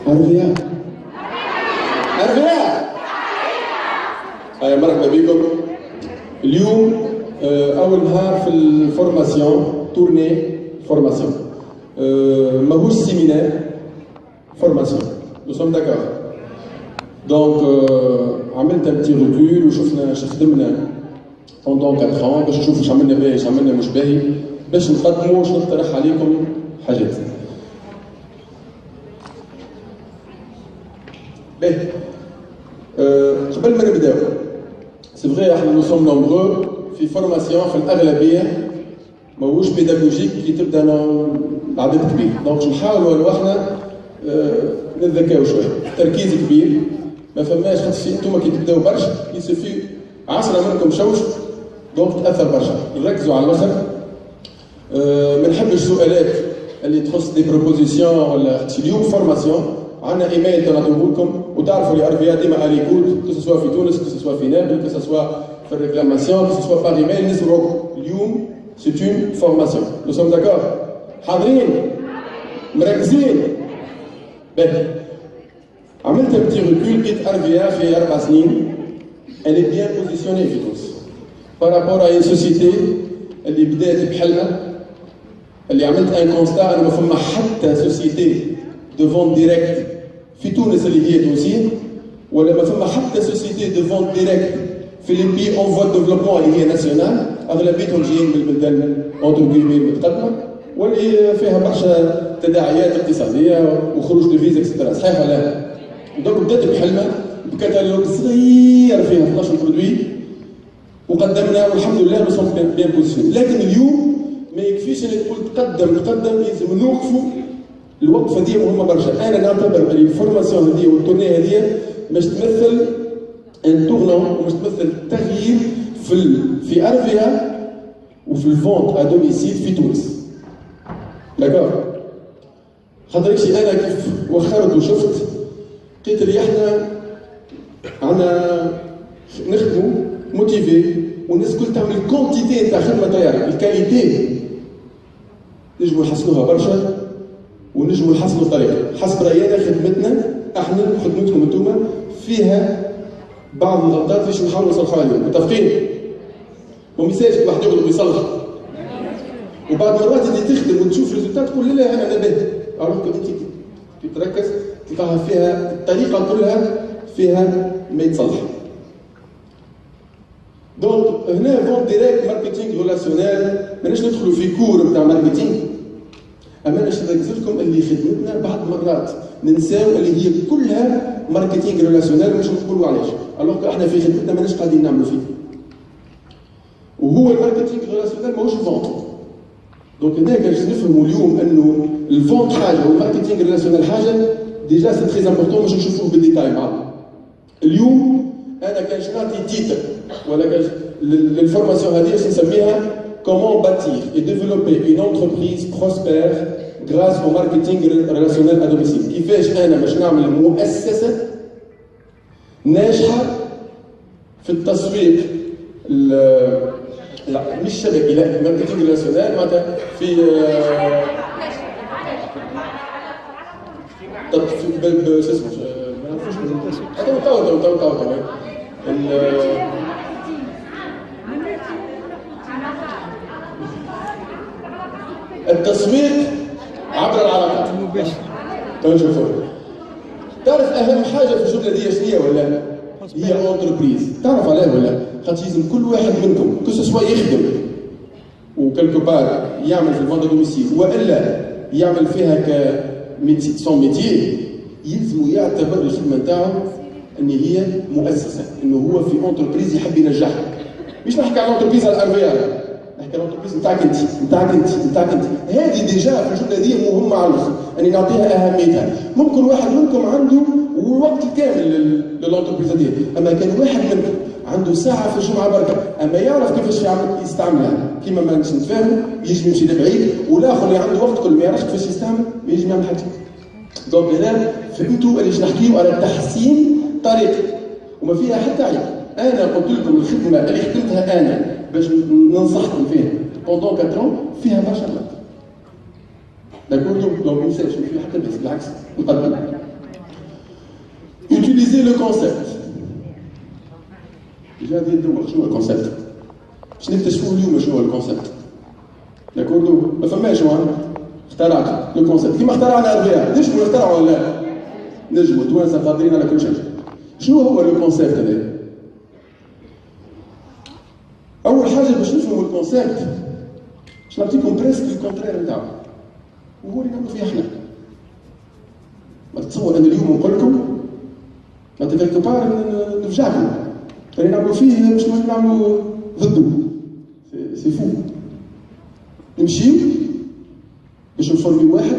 أرفيا أرفيا هيا مرحبا بكم. اليوم أول نهار في الفورماسيون تورني فورماسيون ماهوش سيمينار فورماسيون نو سوم داكور دونك عملت ان بتي ريكول وشفنا اش خدمنا بوندون 4 ans باش نشوفوا اش عملنا باهي اش عملنا مش باهي باش نقدموا واش نقترح عليكم حاجات. باهي قبل ما نبداو سي فغي احنا نو سوم نومبرو في فورماسيون في الاغلبيه ماهوش بيداغوجيك كي تبدا العدد كبير دونك نحاولوا احنا نتذكاو شويه تركيز كبير ما فماش خاطر انتوما كي تبداو برشا يسفي 10 منكم شوش دونك تاثر برشا نركزوا على الاخر. ما نحبش سؤالات اللي تخص دي بروبوزيسيون ولا اليوم فورماسيون عندنا ايميل تنعطوه لكم وتعرفوا اللي ارفيا ديما على ليكوت كو سوا في تونس كو سوا في نابل كو سوا في الريكلاماسيون كو سوا باغ ايميل نسمعوكم اليوم سي اون فورماسيون نو سوم داكور حاضرين مركزين. باهي عملت un petit recul لقيت ارفيا في 4 سنين elle est bien positionnée في تونس par rapport à une société اللي بدات بحلمها اللي عملت ان كونستا انه ما فما حتى سوسيتي دو فونت ديريكت في تونس اللي هي تونسيه ولا ما فما حتى سوسيتي دو فونت ديريكت في لي بي اون فوا ديفلوبمون اللي هي ناسيونال اغلبيتهم جايين من البلدان اونتر كيمي المتقدمه واللي فيها برشا تداعيات اقتصاديه وخروج دو فيزا اكسترا صحيح ولا لا؟ دونك بدات بحلمها بكتالوج صغير فيها 12 برودوي وقدمنا والحمد لله نو سون بيان بوزيسيون. لكن اليوم ما يكفيش انك تقول تقدم لازم نوقفوا الوقفه دي مهمه برشا. انا نعتبر اللي الفورماسيون هذه والتورني هذه باش تمثل ان تورنون وباش تمثل تغيير في ارفيا وفي الفونت ا دوميسيل في تونس. داكور خاطر انا كيف وخرت وشفت لقيت اللي احنا عندنا نخدموا موتيفي والناس كل تعمل كونتيتي تاع خدمه تاعها الكاليتي نجموا نحسنوها برشا ونجموا نحسنوا الطريقه حسب راينا. خدمتنا احنا خدمتكم انتوما فيها بعض الغلطات باش نحاولوا نصلحوها اليوم متفقين؟ وما يسالش واحد يغلط ويصلح وبعد مرات انت تخدم وتشوف ريزولتات تقول لا انا باهي alors que انت كي تركز تلقاها فيها الطريقه كلها فيها ما يتصلح. دونك هنا فونت ديريكت ماركتينغ ريلاسيونيل ماناش ندخلوا في كور نتاع ماركتينغ اما باش نركز لكم اللي خدمتنا بعض مرات ننساو اللي هي كلها ماركتينغ ريلاسيونيل مش نقولوا علاش الوغ احنا في خدمتنا ماناش قاعدين نعملوا فيه وهو الماركتينغ ريلاسيونيل ماهوش فونت. دونك هنا كاش نفهموا اليوم انه الفونت حاجه والماركتينغ ريلاسيونيل حاجه ديجا سي تري امبورطون باش نشوفوه بالديتاي مع بعض. اليوم انا كاش نعطي تيتر ولا كاش للفورماسيون هذه باش نسميها comment bâtir et développer une entreprise prospère grâce au marketing relationnel à domicile. كيفاش انا باش نعمل مؤسسه ناجحه في التسويق لا مش شبكي لا ماركتينغ ريلاسيونيل معناتها في شو اسمه ما نعرفوش تو التسويق عبر العلاقات المباشرة. تنشوفوا تعرف اهم حاجه في الجمله دي شنو ولا هي اونتربريز تعرف عليها ولا خاطر لازم كل واحد منكم كو سوا يخدم وكلكو بار يعمل في الفوند دوميسيل والا يعمل فيها ك سون ميتيي يلزم يعتبر الخدمه نتاعو ان هي مؤسسه انه هو في اونتربريز يحب ينجحها. مش نحكي على اونتربريز على الارفيا نحكي على اونتربريز نتاعك انت هذه ديجا في الجمله دي مهمه على الاخر اني نعطيها اهميتها. ممكن واحد منكم عنده الوقت الكامل للانتربريز دي اما كان واحد منكم عنده ساعه في الجمعه بركه اما يعرف كيفاش يستعملها كيما ما نتفاهموا يجي يمشي لبعيد والاخر اللي عنده وقت كل ما يعرفش كيفاش يستعمل ما يجي يعمل حاجه. دونك هنا فهمتوا اللي نحكيو على تحسين طريقه وما فيها حتى عيب. انا قلت لكم الخدمه اللي خدمتها انا باش ننصحكم فيها بوندون 4 ans فيها برشا غلط. داكور دونك ما ننساش ما فيها حتى بس بالعكس نقدم utiliser le concept. Déjà ندور شنو هو الكونسيبت. باش نكتشفوا اليوم شنو هو الكونسيبت. داكوردو ما فماش اخترعت لو كونسيبت كيما اخترعنا الربيع، نجموا نخترعوا ولا لا؟ نجموا توانسه قادرين على كل شيء. شنو هو لو كونسيبت هذا؟ أول حاجة باش نفهموا الكونسيبت باش نعطيكم بريسك الكونترير نتاعو وهو اللي نعملوا فيه احنا. ما تتصور أنا اليوم نقول لكم معناتها كيلكو بار نفجعكم اللي نعملوا فيه باش نعملوا ضده. سي فو. نمشيو باش نفورميو واحد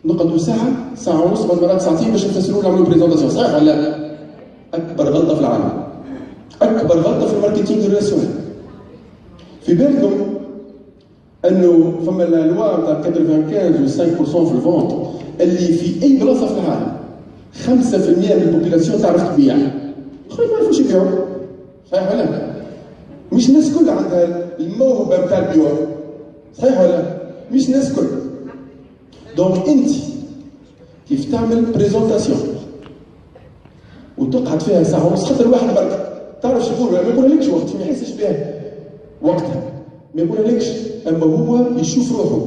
نقعدوا ساعة ساعة ونص بعض المرات ساعتين باش نفسروا نعملوا بريزونطاسيون، صحيح ولا لا؟ أكبر غلطة في العالم. أكبر غلطة في الماركتينغ الريلاسيونيل. في بالكم أنه فما لا لوا نتاع 95 و 5% في الفونت اللي في أي بلاصة في العالم 5% من البوبيلاسيون تعرف تبيع. خويا ما يعرفوش يبيعوا. صحيح ولا لا؟ مش الناس كلها عندها الموهبة نتاع البيوع. صحيح ولا لا؟ مش الناس كل. دونك أنت كيف تعمل بريزونطاسيون وتقعد فيها ساعة ونص خاطر واحد برك تعرف شو يقول، ما يقولهالكش وقت ما يحسش بها وقتها، ما يقولهالكش، أما هو يشوف روحه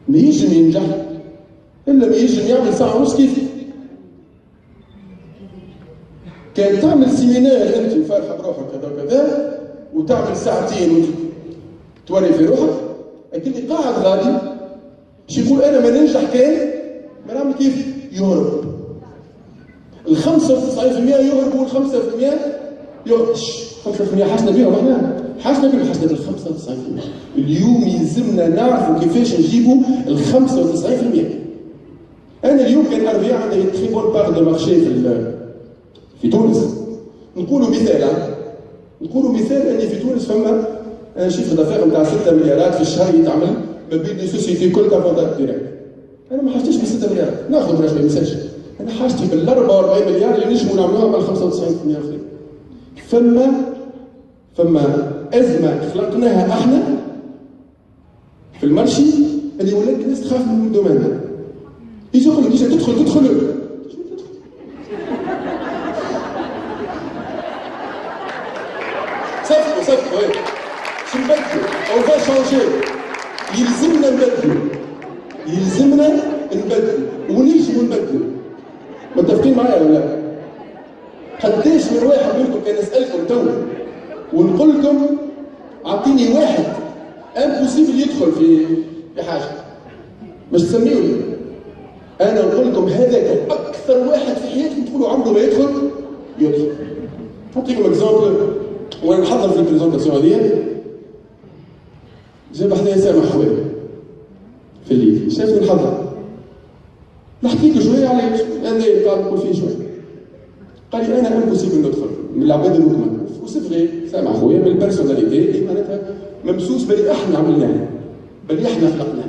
ما يجم ينجح إلا ما يجم يعمل ساعة ونص كيف. كان تعمل سيمينار أنت وفارحة بروحك كذا وكذا وتعمل ساعتين وتوري في روحك، أكيد اللي قاعد غادي باش يقول أنا ما ننجح كان ما نعمل كيف يهرب. ال 95% يهربوا وال 5% يهرب. 5% حاسنا بيهم احنا، حاسنا بال 95%. اليوم يلزمنا نعرفوا كيفاش نجيبوا ال 95%. أنا اليوم كان أربيع عندي تري بون بار دو مارشي في تونس. نقولوا مثال أني في تونس فما شيفر دافير نتاع 6 مليارات في الشهر يتعمل ما بين دي سوسيتي كل كافونتات ديريكت. أنا ما حاجتش ب 6 مليارات، ناخذ راش ما يمسكش. أنا حاجتي بال 44 مليار اللي نجموا نعملوها مع 95% أخرين. فما أزمة خلقناها احنا في المارشي اللي ولات الناس تخاف من الدومين هذا. يجي يقول لك تدخل صفقوا شو نبدلوا؟ أو فا شانجي. يلزمنا نبدلوا ونجموا نبدلوا. متفقين معايا ولا لا؟ قداش من واحد منكم كان يسألكم تو ونقول لكم اعطيني واحد امبوسيبل يدخل في حاجه مش تسميوني. انا نقول لكم هذاك اكثر واحد في حياتكم تقولوا عمره ما يدخل. نعطيكم اكزومبل وانا نحضر في البريزونطاسيون هذه. جاب حدايا سامح خويا في الليل شافني نحضر نحكي له شويه على انا قاعد نقول فيه شويه. قال لي انا امبوسيبل ندخل من العباد الوكمه وسفري سامع خويا بالبيرسوناليتي اللي معناتها ممسوس باللي احنا عملناه، باللي احنا خلقناه،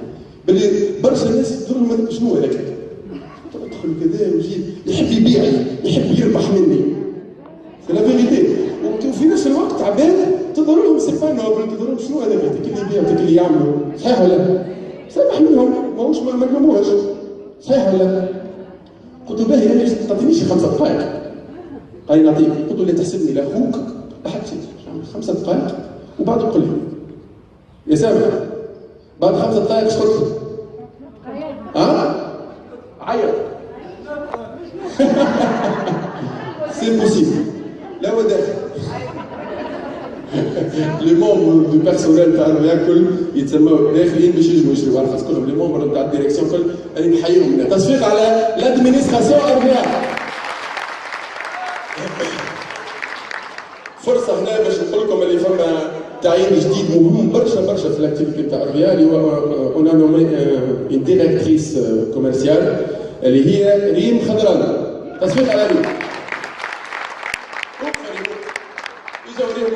باللي برشا الناس تقول لهم شنو هذاك؟ تدخل كذا ويجي يحب يبيعني، يحب يربح مني. سي لا فيريتي. وفي نفس الوقت عباد تظهر لهم سي با نوبل، تظهر لهم شنو هذاك؟ تك اللي يبيع وتك اللي يعملوا، صحيح ولا لا؟ سامح منهم ماهوش ما نلوموهاش، صحيح ولا لا؟ قلت له باهي انا ما تعطينيش 5 دقائق. قال لي نعطيك. قلت له لا تحسبني لاخوك احد شيء 5 دقائق وبعد قل لي يا سامح بعد 5 دقائق ايش قلت؟ عيط. سي بوسيبل. لا هو داخل. لي مومبر دو بيرسونيل تاع ياكل يتسموا داخلين باش يجوا يشريوا ارخص كلهم. لي مومبر تاع الديريكسيون كل اللي نحييهم. تصفيق على لادمينستراسيون اربيع. فرصة هنا باش نقول لكم اللي فما تعيين جديد مهم برشا في الاكتيفيتي تاع اربيا اللي هو اون نومي اون ديريكتريس كوميرسيال اللي هي ريم خضران. تصفيق على ريم. يجي وريهم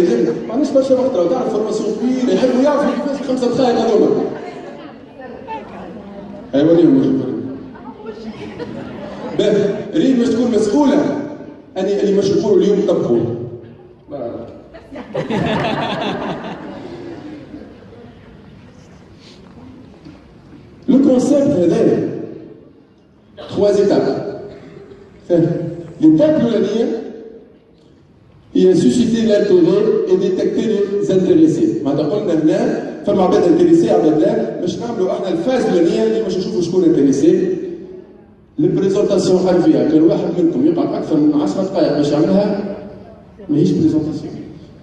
جري ما عندناش برشا وقت. لو تعرف فورماسيون طويله يحبوا يعرفوا كيفاش 5 دقائق هذوما. وريهم ريم باش تكون مسؤوله اللي مش نقولوا اليوم طبقوا. لو كونسيبت هذا 3 étapes. L'étape الأولانية هي susciter l'intérêt et détecter les intéressés. معناتها قلنا هنا فما عباد انتريسي عباد لا، باش نعملوا احنا الفاز الأولانية اللي باش نشوفوا شكون انتريسي. البريزونتاسيون حرفية، كان واحد منكم يقعد أكثر من 10 دقائق باش يعملها ماهيش بريزونتاسيون.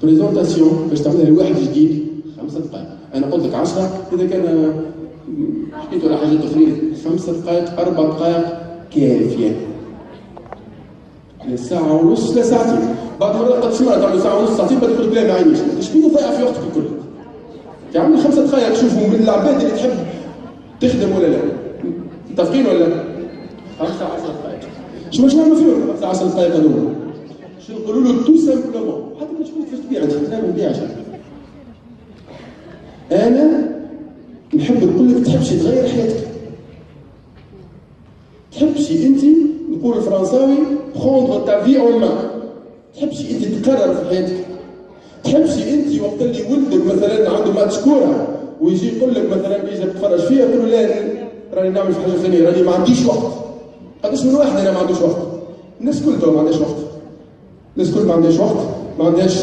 بريزونتاسيون باش تعملها لواحد جديد 5 دقائق، أنا قلت لك 10 إذا كان حكيت على حاجات أخرين 5 دقائق 4 دقائق كافية. ساعة ونص لا ساعتين، بعض المرات قد تسمع تعمل ساعة ونص ساعتين بعد تقول لك لا ما عينيش، شنو تضيع في وقتك الكل؟ تعمل 5 دقائق تشوفوا من العباد اللي تحب تخدم ولا لا. متفقين ولا لا؟ 5 10 دقائق. شو باش نعملوا فيهم 5 10 دقائق هذوما؟ شو نقولوا له تو سامبلومون، حتى ما تشوفوا كيفاش تبيع، انت ما نبيعش. أنا نحب نقول لك تحبش تغير حياتك. تحبش أنت نقول الفرنساوي prendre ta vie en main. تحبش أنت تقرر في حياتك. تحبش أنت وقت اللي ولدك مثلا عنده ماتش كورة ويجي يقول لك مثلا بيجي تتفرج فيها تقول له لا راني نعمل في حاجة ثانية، راني ما عنديش وقت. قداش من واحد أنا ما عندوش وقت؟ الناس كل تو ما عندهاش وقت. الناس كل ما عندهاش وقت، ما عندهاش.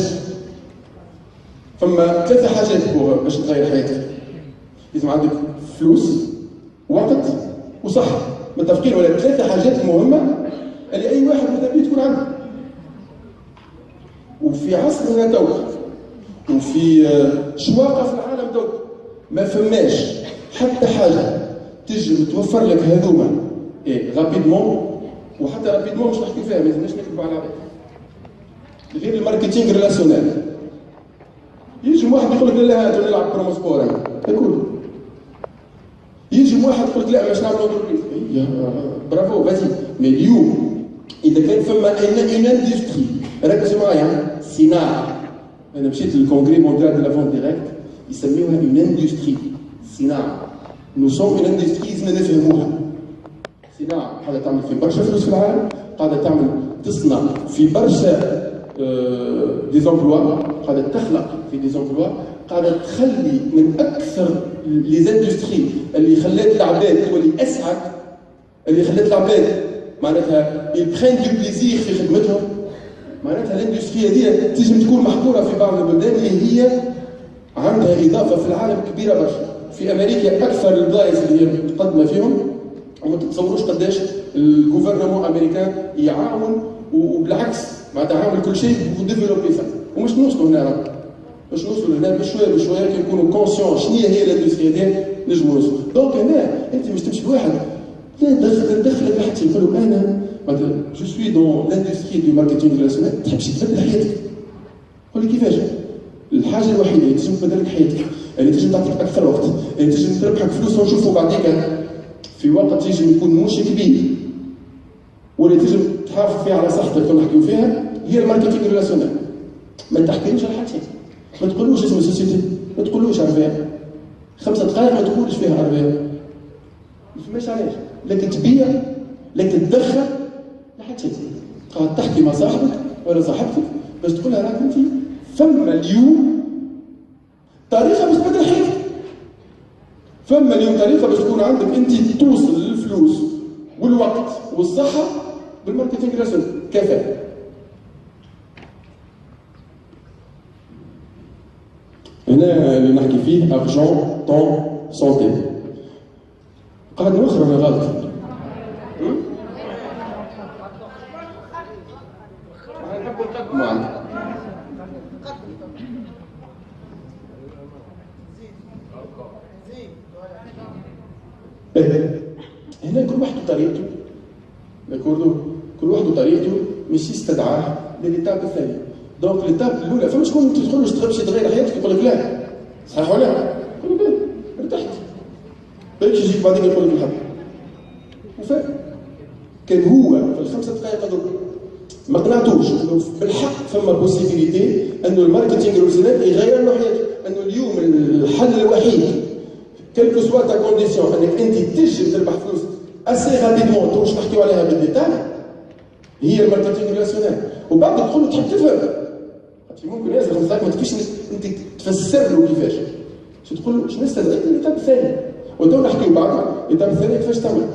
فما 3 حاجات باش تغير حياتك. لازم عندك فلوس، وقت، وصحة. متفقين ولا 3 حاجات مهمة اللي أي واحد مهتم بيه تكون عنده. وفي عصرنا تو وفي شواقة في العالم تو ما فماش حتى حاجة تجي توفر لك هذوما رابيدمون، وحتى رابيدمون مش نحكي فيها، ما لازمناش نكذبوا على العباد. غير الماركتينغ ريلاسيونيل. يجي واحد يقول لك لا هات نلعب برومو سبور يقول. يجي واحد يقول لك لا باش نعملوا انتربريز، برافو فازي. مي اليوم اذا كان فما ان اندستري، ركزوا معايا، صناعه. انا مشيت للكونغري مونديال دو لا فونت ديريكت يسميوها ان اندستري، صناعه. نو سون ان اندستري لازم نفهموها. صناعه قاعده تعمل في برشا فلوس في العالم، قاعده تعمل تصنع في برشا دي زومبلوا، قاعده تخلق في دي زومبلوا، قاعده تخلي من اكثر لي زاندستري اللي خلات العباد تولي اسعد، اللي خلات العباد معناتها يبخين دو بليزير في خدمتهم. معناتها الاندستري هذه تنجم تكون محكوره في بعض البلدان اللي هي عندها اضافه في العالم كبيره برشا. في امريكا اكثر البلايص اللي هي متقدمه فيهم، وما تتصوروش قداش الجوفرنمون امريكان يعاون، وبالعكس معناتها عامل كل شيء وديفلوبي فيه. ومش نوصلوا هنا، باش نوصلوا هنا بشويه بشويه كي نكونوا كونسيون شنو هي الاندستري هذه نجموا نوصلوا. دونك هنا انت مش تمشي بواحد لا تدخل واحد يقول انا مثلا جو سوي دون لاندستري دو ماركتينغ ريلاسيونيل، تحبش تبدل حياتك. قول لي كيفاش؟ الحاجه الوحيده اللي تنجم تبدل لك حياتك، اللي تنجم تعطيك اكثر وقت، اللي تنجم تربحك فلوس ونشوفوا بعديك في وقت يجي يكون مش كبير، واللي تنجم تحافظ فيها على صحتك كما نحكيو فيها، هي الماركتينغ ريلاسيونيل. ما تحكيلوش على حد شيء، ما تقولوش اسم السوسيتي، ما تقولوش عربيه. 5 دقائق ما تقولش فيها عربيه. ما فماش علاش، لكن تبيع، لكن تدخل لا حد شيء. قاعد تحكي مع صاحبك ولا صاحبتك باش تقول لها راك انت فما اليوم طريقه باش تبدل حياتك. فما اليوم طريقه باش تكون عندك انت توصل للفلوس والوقت والصحه بالماركتينغ ريلاسيونيل كفايه. هنا اللي نحكي فيه ارجون طون سونتي. قاعد نوخر ولا غلط؟ نحبوا نقدموا عندك. هنا كل واحد وطريقته، كل واحد وطريقته مش يستدعاه للإتاب الثاني. دونك الإتاب الأولى فما شكون تدخل باش تغير حياتك يقول لك لا، صحيح ولا لا؟ يقول لك ارتحت. بالك يجيك بعدين يقول لك الحق. وفاهم كان هو في ال5 دقائق هذوك ما قنعتوش انه بالحق فما بوسيبيليتي انه الماركتينغ ريلاسيونيل يغير له حياته، انه اليوم الحل الوحيد كيلكو سوا تا كونديسيون انك انت تنجم تربح فلوس اسي رابيدمون، توش نحكيو عليها بالديتاي، هي الماركتينغ ريلاسيونيل. وبعد تقول له تحب تفهم، ممكن ياسر 5 دقائق ما تكفيش انت تفسر له كيفاش. شو تقول له شنو نستدعي؟ الإتاب الثاني، وتو نحكيو بعد الإتاب الثاني كيفاش تعمل.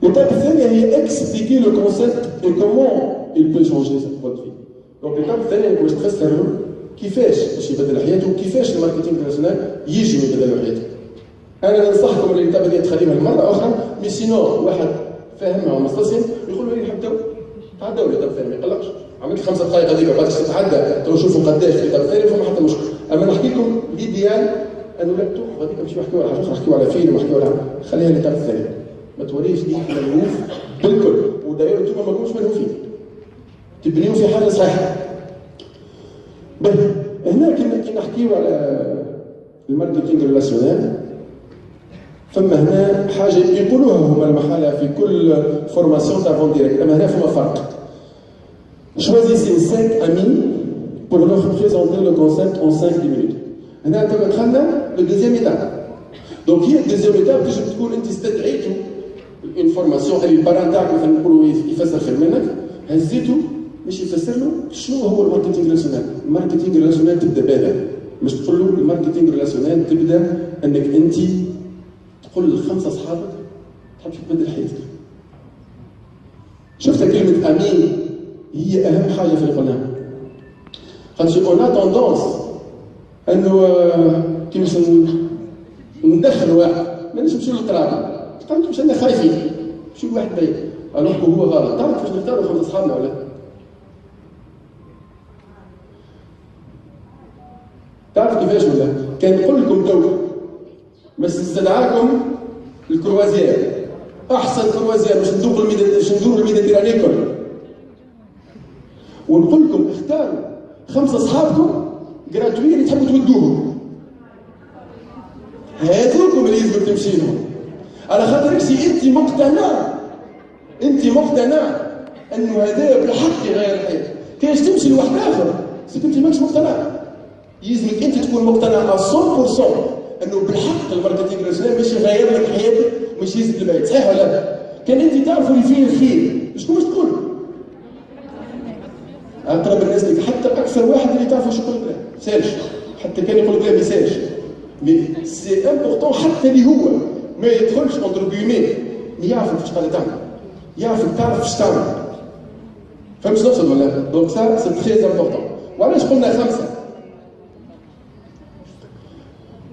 L'étape الثانية هي expliquer le concept et comment il peut changer votre vie. Donc l'étape الثانية باش تفسروا كيفاش باش يبدل حياته وكيفاش الماركتينغ بيرسونيل يجي يبدل حياته. أنا ننصحكم اللي الكتاب هذه تخليها مرة أخرى، مي سينو واحد فاهمها ومستسلم يقول لي نحب تو تعداو الكتاب الثاني ما يقلقش، عملت 5 دقائق هذيك بعد تتعدى تو نشوفوا قداش في الكتاب الثاني فما حتى مشكل. أما نحكي لكم ليديال أنه لا تاخذ هذيك نمشيو نحكيو على حاجة نحكيو على فيلم نحكيو على خليها الكتاب الثاني. ما توريش ليك ملهوف بالكل، وداير انتم ما كنتوش ملهوفين. تبنيو في حاجة صحيحة. هنا كي نحكيو على الماركتينغ ريلاسيونيل فما هنا حاجه يقولوها هما المحاله في كل فورماسيون تاع فون ديريكت، اما هنا فما فرق. Choisissez 5 amis pour leur présenter le concept en 5 minutes. هنا تو دخلنا للدوزيام ايتاب. دونك هي الدوزيام ايتاب تجي تكون انت استدعيتو اون فورماسيون اللي الباران تاعك مثلا نقولوا يفسر خير منك، هزيتو باش يفسر له شنو هو الماركتينغ ريلاسيونيل. الماركتينغ ريلاسيونيل تبدا بهذا، باش تقول له الماركتينغ ريلاسيونيل تبدا انك انت تقول ل5 اصحابك تحب تبدل حياتك. شفت كلمه امين هي اهم حاجه في اللي قلناها. خاطر اون توندونس انه كي باش ندخل واحد مانيش نمشيو للقرابه، قلت مش انا خايفين شو واحد بعيد الوغ هو غلط. تعرف كيفاش نختاروا 5 اصحابنا ولا؟ تعرف كيفاش ولا؟ كان نقول لكم تو بس نستدعاكم الكروازير، احسن كروازير باش ندوروا الميديتيراني الكل، ونقول لكم اختاروا 5 اصحابكم جراتوي اللي تحبوا تودوهم، هذوكم اللي يلزم تمشي لهم، على خاطر انت مقتنع انه هذا بالحق يغير الحياه. كاش تمشي لواحد اخر سيك انت ماكش مقتنع، يلزمك انت تكون مقتنع 100% انه بالحق الماركتينغ ريلاسيونيل باش يغير لك حياتك مش يزيد البعيد، صحيح ولا لا؟ كان انت تعرفوا اللي فيه الخير شكون باش تقول؟ اقرب الناس لك، حتى اكثر واحد اللي تعرفه شو يقول لك لا سالش، حتى كان يقول لك لا ما يسالش، مي سي امبورطون حتى اللي هو ما يدخلش اونتر بيومي يعرف كيفاش قاعد تعمل، يعرف تعرف ايش تعمل. فهمت شنو نقصد ولا؟ دونك سا سي تري امبورطون. وعلاش قلنا 5؟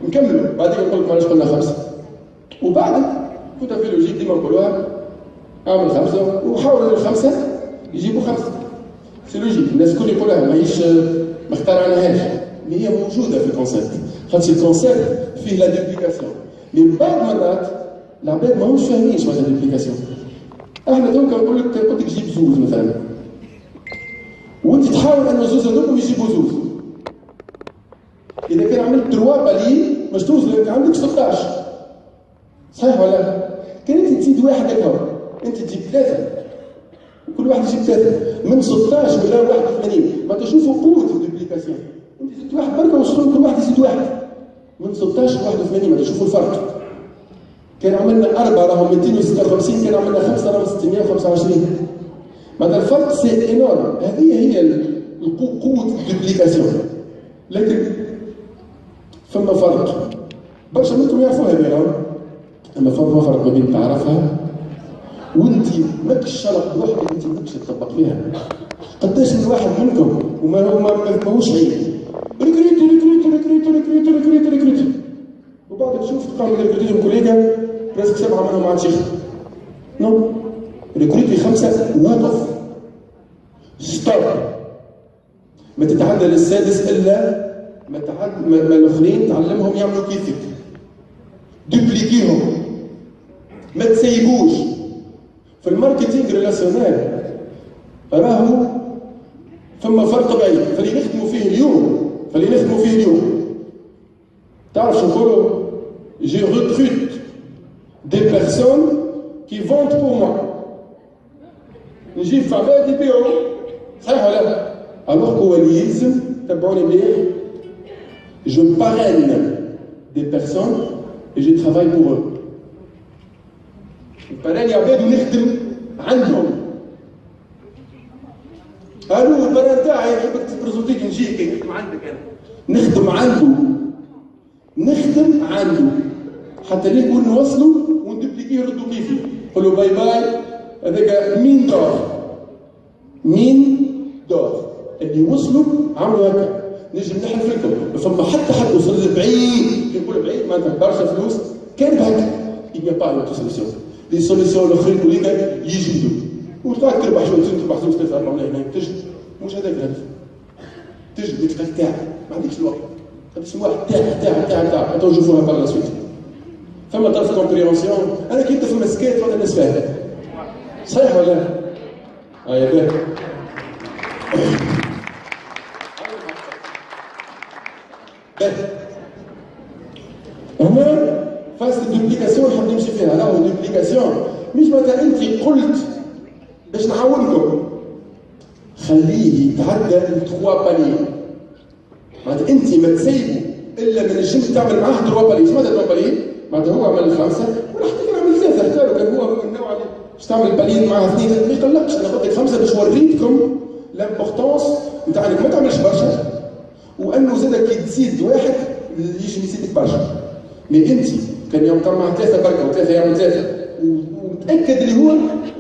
نكملوا بعدين نقول لكم علاش قلنا 5. وبعد كنت في لوجيك ديما نقولوها اعمل 5 وحاول ال5 يجيبوا 5. سي لوجيك الناس الكل يقولها ماهيش ما اخترعناهاش، مي هي موجوده في الكونسيبت، خاطر الكونسيبت فيه لا دوبليكاسيون. من بعض مرات العباد ماهوش فاهمينش معناتها دوبليكاسيون. احنا دوكا نقول لك قلت لك جيب زوز مثلا، وانت تحاول ان الزوز هذوكم يجيبوا زوز. اذا كان عملت 3 بالي باش توصل عندك 16، صحيح ولا؟ كان انت تزيد واحد هكا انت تجيب 3 وكل واحد يجيب 3 من 16 ولا 81، ما تشوفوا قوه الدوبليكاسيون. انت زدت واحد بركه وصلوا كل واحد يزيد واحد من 16 ل 81، ما تشوفوا الفرق. كان عملنا 4 راهم 256، كان عملنا 5 راهم 625. معناتها الفرق سي انورم. هذه هي قوه الدوبليكاسيون. لكن فما فرق برشا منكم يعرفوها بها، اما فما فرق ما بين تعرفها وانت ماكش شرط بوحدك انت ماكش تطبق فيها. قداش من واحد منكم ماهوش عيب ريكريت وبعد تشوف تقام ريكريتهم كوليجا براسك 7 منهم ما عادش يخدم. نو ريكريتي 5 وقف ستوب، ما تتعدى للسادس الا ما الاخرين تعلمهم يعملوا كيفك، دوبليكيهم، ما تسيبوش. في الماركتينغ ريلاسيونيل راهو ثم فرق بعيد، فاللي نخدموا فيه اليوم تعرف شو نقولوا؟ جي ريكروت دي بيرسون كي فونت بور موا، نجيب في عباد يبيعوا، صحيح ولا لا؟ الوغ هو اللي يلزم تبعوني مليح. Je parraine des personnes et je travaille pour eux. البارين يا عباد ونخدم عندهم. قالوا البارين تاعي نحبك تبرزونتيك نجيك نخدم عندك انا. نخدم عنده حتى ليك نوصلوا وندبليكيه يردوا كيفي. قول له باي باي. هذاك مين دور اللي وصلوا عملوا هكا. نجم نحلف لكم فما حتى وصل لبعيد. كي نقول بعيد معناتها برشا فلوس كان هكا. il n'y a pas d'autre solution. les solutions الاخرين ولينا يجبدوا وتقعد تربح شويه تربح 2 3 4 ملايين تجد. مش هذاك الهدف. تجد تلقى تاعك ما عندكش الوقت. اسم واحد تاع تو نشوفوها باغ لا سويت. فما طرف كومبريونسيون. انا كي نبدا في مسكات ولا الناس فاهمه صحيح ولا لا؟ يا باهي. هنا فاس الدوبليكاسيون نحب نمشي فيها. راهو الدوبليكاسيون مش معناتها انت قلت باش نعاونكم خليه يتعدى التخوا بالي. معناتها انت ما تسيبه الا ما نجمش تعمل معاه تروا بالي. ماذا تروا بالي؟ معناتها هو عمل 5 ولا حتى كان عمل 3 اختاروا. كان هو من النوع اللي باش تعمل بالين معاه 2 ما يقلقش. انا قلت لك 5 باش وريتكم لامبورتونس نتاع انك ما تعملش برشا وانه زادك كي تزيد واحد يجي يزيدك برشا. مي انت كان يوم طمع 3 بركه و3 يعمل 3 ومتاكد اللي هو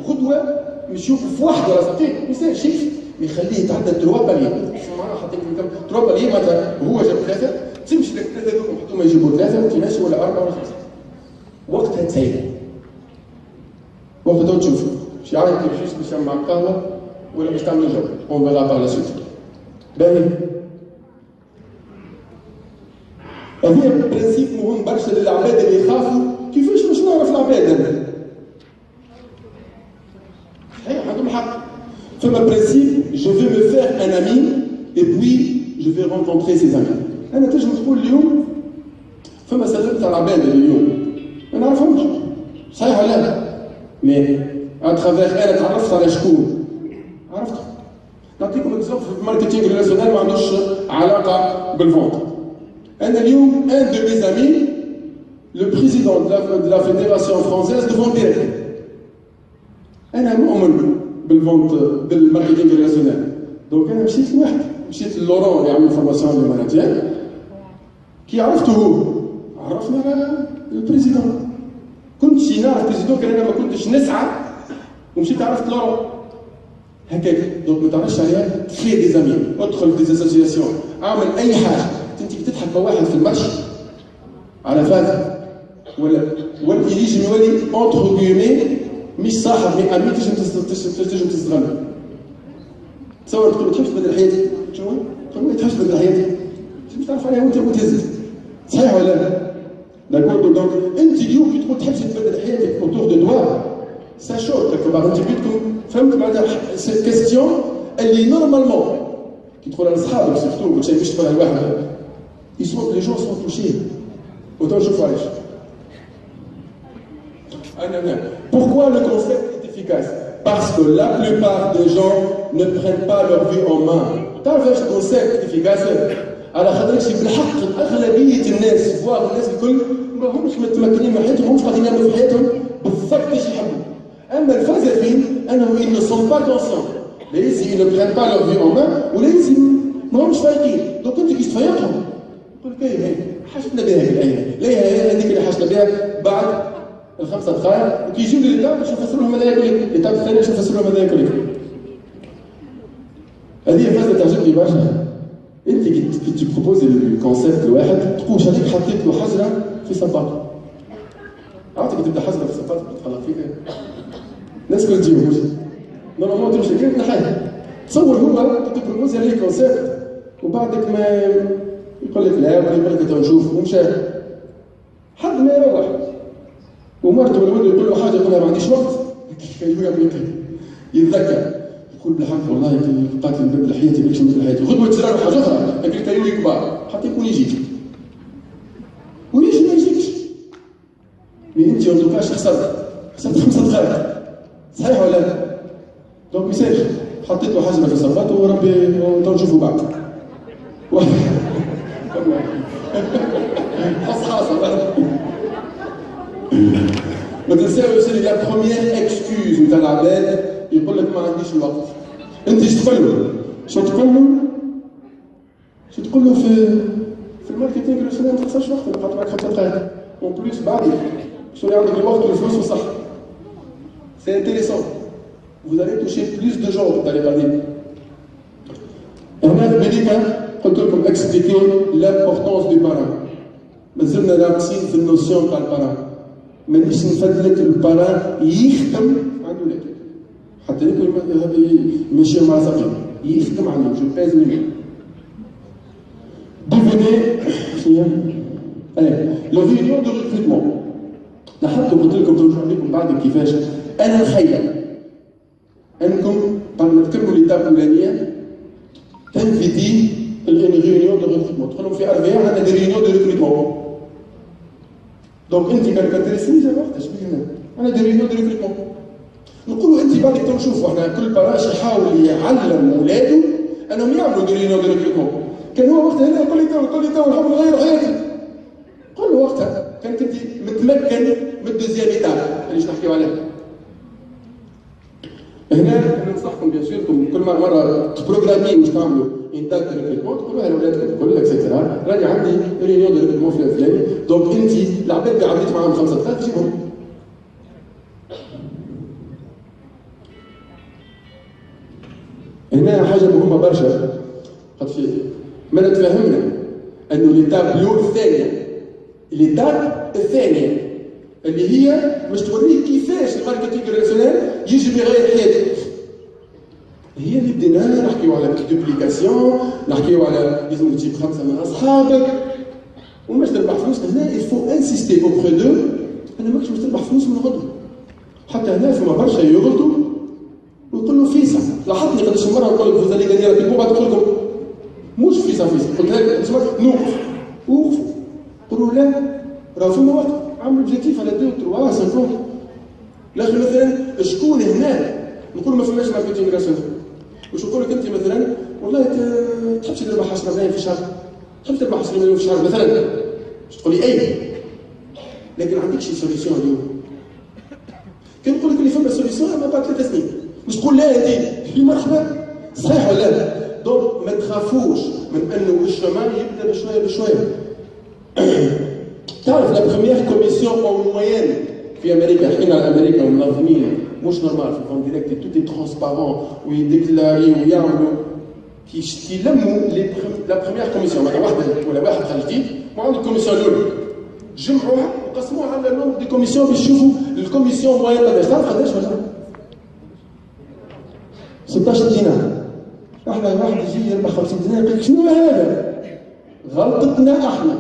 غدوه مش يوقف في واحد ولا ساعتين ما يسالش شيء يخليه يتعدى التروا بالي. معناها حطيت لكم تروا بالي معناتها هو جاب 3 تمشي لك 3 ذوك نحطوهم يجيبوا 3 وانت ماشي ولا 4 ولا 5. وقتها تسيب. وقتها تشوف مش عارف كيفاش باش تعمل مع القهوه ولا باش تعمل جو. اون فيغا باغ لا سويت. باهي. هذا برانسيب مهم برشا للعباد اللي يخافوا. كيفاش باش نعرف العباد انا؟ صحيح عندهم حق. فما برانسيب جو في مو فير ان امي اي بوي جو في رونكونتري سيز امي. انا تنجم تقول اليوم فما سلمت على العباد اليوم ما نعرفهمش صحيح ولا لا؟ مي اترافيغ انا تعرفت على شكون؟ عرفتهم. نعطيكم اكزومبل في الماركتينغ ريلاسيونيل ما عندوش علاقه بالفونت. أنا اليوم un de mes amis, le président de la fédération française de vente directe. أنا مؤمن بالماركتينغ ريلاسيونيل. دونك أنا مشيت لواحد، مشيت للورون اللي يعمل فورماسيون للماناجير كي عرفته هو عرفنا على البريزيدون. كنت شي نعرف البريزيدون كان أنا ما كنتش نسعى ومشيت عرفت لورون. هكاك دونك ما تعرفش عليها تخير دي زامي، ادخل في دي اسوسياسيون، اعمل أي حاجة. انت تضحك مع واحد في المرش على فاز ولا يجي يولي اونتر كيومي مش صاحب مي امي تنجم تستغل. تصور تقول تحبش تبدل حياتي شنو؟ تقول ما تحبش تبدل حياتي مش تعرف عليها وانت وتهز صحيح ولا لا؟ داكور. دونك انت اليوم كي تقول تحبش تبدل حياتك اوتور دو توا سا شوت كيف بعض انت بيتكم فهمت معناتها سي كيستيون اللي نورمالمون كي تدخل على اصحابك سيرتو ما تشوفش تدخل على واحد les gens sont touchés. Autant je fais. Pourquoi le concept est efficace? Parce que la plupart des gens ne prennent pas leur vie en main. تعرف ايش الكونسيبت efficace؟ على خاطرش بالحق اغلبيه الناس فواغ الناس الكل ما همش متمكنين من حياتهم، همش قاعدين يعملوا في حياتهم بالضبط ايش يحبوا. اما الفلاسفين انهم ils ne sont pas conscients. لازم ils ne prennent pas leur vie en main ولازم ما همش فايقين. دونك انت كي تفيقهم قلت هي حاجتنا بها الآية، لا هي هذيك اللي حاجتنا بها بعد ال5 دقائق وكي يجيو للإيتاب باش نفسر لهم هذا ياكل الإيتاب الثاني باش نفسر لهم هذا ياكل. هذه فازة تعجبني برشا. أنت كي تبروبوزي الكونسيبت لواحد تقول هذيك حطيت له حجرة في صباط. عرفت كي تبدا حجرة في صباط تتخلق فيك الناس كل تجيو نورمالمون تمشي كيف نحيها. تصور هو كي تبروبوزي عليه كونسيبت وبعدك ما يقول لك لا ولا يقول لك تو نشوف ومشى حد ما يروح ومرته ولا ولده يقول له حاجه يقول لها ما عنديش وقت يتذكر يقول بالحق والله قاتل نبدل حياتي باش نبدل حياتي غدوه تصير له حاجه اخرى هذيك الكايو كبار حتى يكون يجيك ويجي ما يجيكش. مي انت ما توقعش خسرت 5 دقائق صحيح ولا لا؟ دونك ميساج حطيت له حجره في صباط وربي تو نشوفوا بعد حصحاصة ما تنساوش اللي لا بروميير اكسكيوز نتاع العباد يقول لك ما عنديش الوقت. انت اش تقول له؟ شو تقول له في الماركتينغ ريلاسيونيل ما تخسرش وقتك قعدت معك 5 دقائق اون بليس بعد شو اللي عندك الوقت والفلوس والصحة C'est intéressant. Vous allez toucher plus de gens dans les parler. On a comme expliquer l'importance du parrain. Mais on a une notion de parrain. Mais nous نفضلك الباران يخدم عند ولادك. حتى لكم ماشي مع ثقيل يخدم عنده جو باز منه. لو فيديو دو ريكروتمون لاحظتوا قلت لكم ترجعوا لكم بعد كيفاش انا نخيل انكم بعد ما تكملوا ليتاب الاولانيه تنفيتي الريونيون دو ريكروتمون تدخلوا في اربيع عندنا دي ريونيون دو ريكروتمون دونك انت بالك انتريسيني زي وقتاش بينا انا دي ريونيون دو ريكروتمون نقولوا انت بعد تنشوفوا احنا كل باراش يحاول يعلم اولاده انهم يعملوا دي ريونيون دو ريكروتمون كان هو وقتها هنا قول لي تو نحب نغير حياتي قول له وقتها كان كنت متمكن من الدوزيام ايتاب اللي نحكيو عليها هنا ننصحكم بيان سور كل مره تبروغرامي واش تعملوا انتاج دو ريكروتمون تقولوها لاولادكم الكل اكسيتيرا راني عندي ريونيون دو ريكروتمون في الفلاني دونك انت العباد اللي عديت معاهم 5 دقائق جيبهم هنا حاجه مهمه برشا خاطر ما نتفاهمنا انه ليتاب الثانيه اللي هي باش توريك كيفاش الماركتينغ ريلاسيونيل يجب يغير حياتك. هي اللي بدينا نحكيو على دوبليكاسيون، نحكيو على لازم تجيب 5 من اصحابك وماش تربح فلوس. هنا الفو انسيستي اوبخي دو انا ماكش باش تربح فلوس من غدوه. حتى هنا فما برشا يغلطوا ويقول له فيسا. لاحظتني قداش مره نقول لك فوزالي غاني رابيدمون بعد نقول لكم مش فيسا قلت لك نوقف وقفوا قولوا لا راه فما وقت عملوا اوبجيكتيف على 2 و 3 5 لكن مثلا شكون هنا نقول ما فماش ماركتينغ راسيونيل واش نقول لك انت مثلا والله تحبش تربح 10 ملايين في الشهر تحب تربح 10 مليون في الشهر مثلا باش تقول لي اي لكن عندك شي سوليسيون اليوم كان نقول لك اللي فما سوليسيون ما بعد 3 سنين مش تقول لا انت مرحبا صحيح ولا لا دونك ما تخافوش من انه الشمال يبدا بشويه بشويه. تعرف لا بروميير كوميسيون او موين في امريكا حكينا على امريكا والمنظمين مش نورمال في الكون ديريكت تو دي ترونسبارون ويديكلاري ويعملوا كيلموا لا بروميير كوميسيون معناتها واحده ولا واحد خرج جديد وعندك الكوميسيون الاولى جمعوها وقسموها على النوم دي كوميسيون باش يشوفوا الكوميسيون موين قداش تعرف قداش مثلا 16 دينار. احنا واحد يجي يربح 50 دينار يقول لك شنو هذا؟ غلطتنا احنا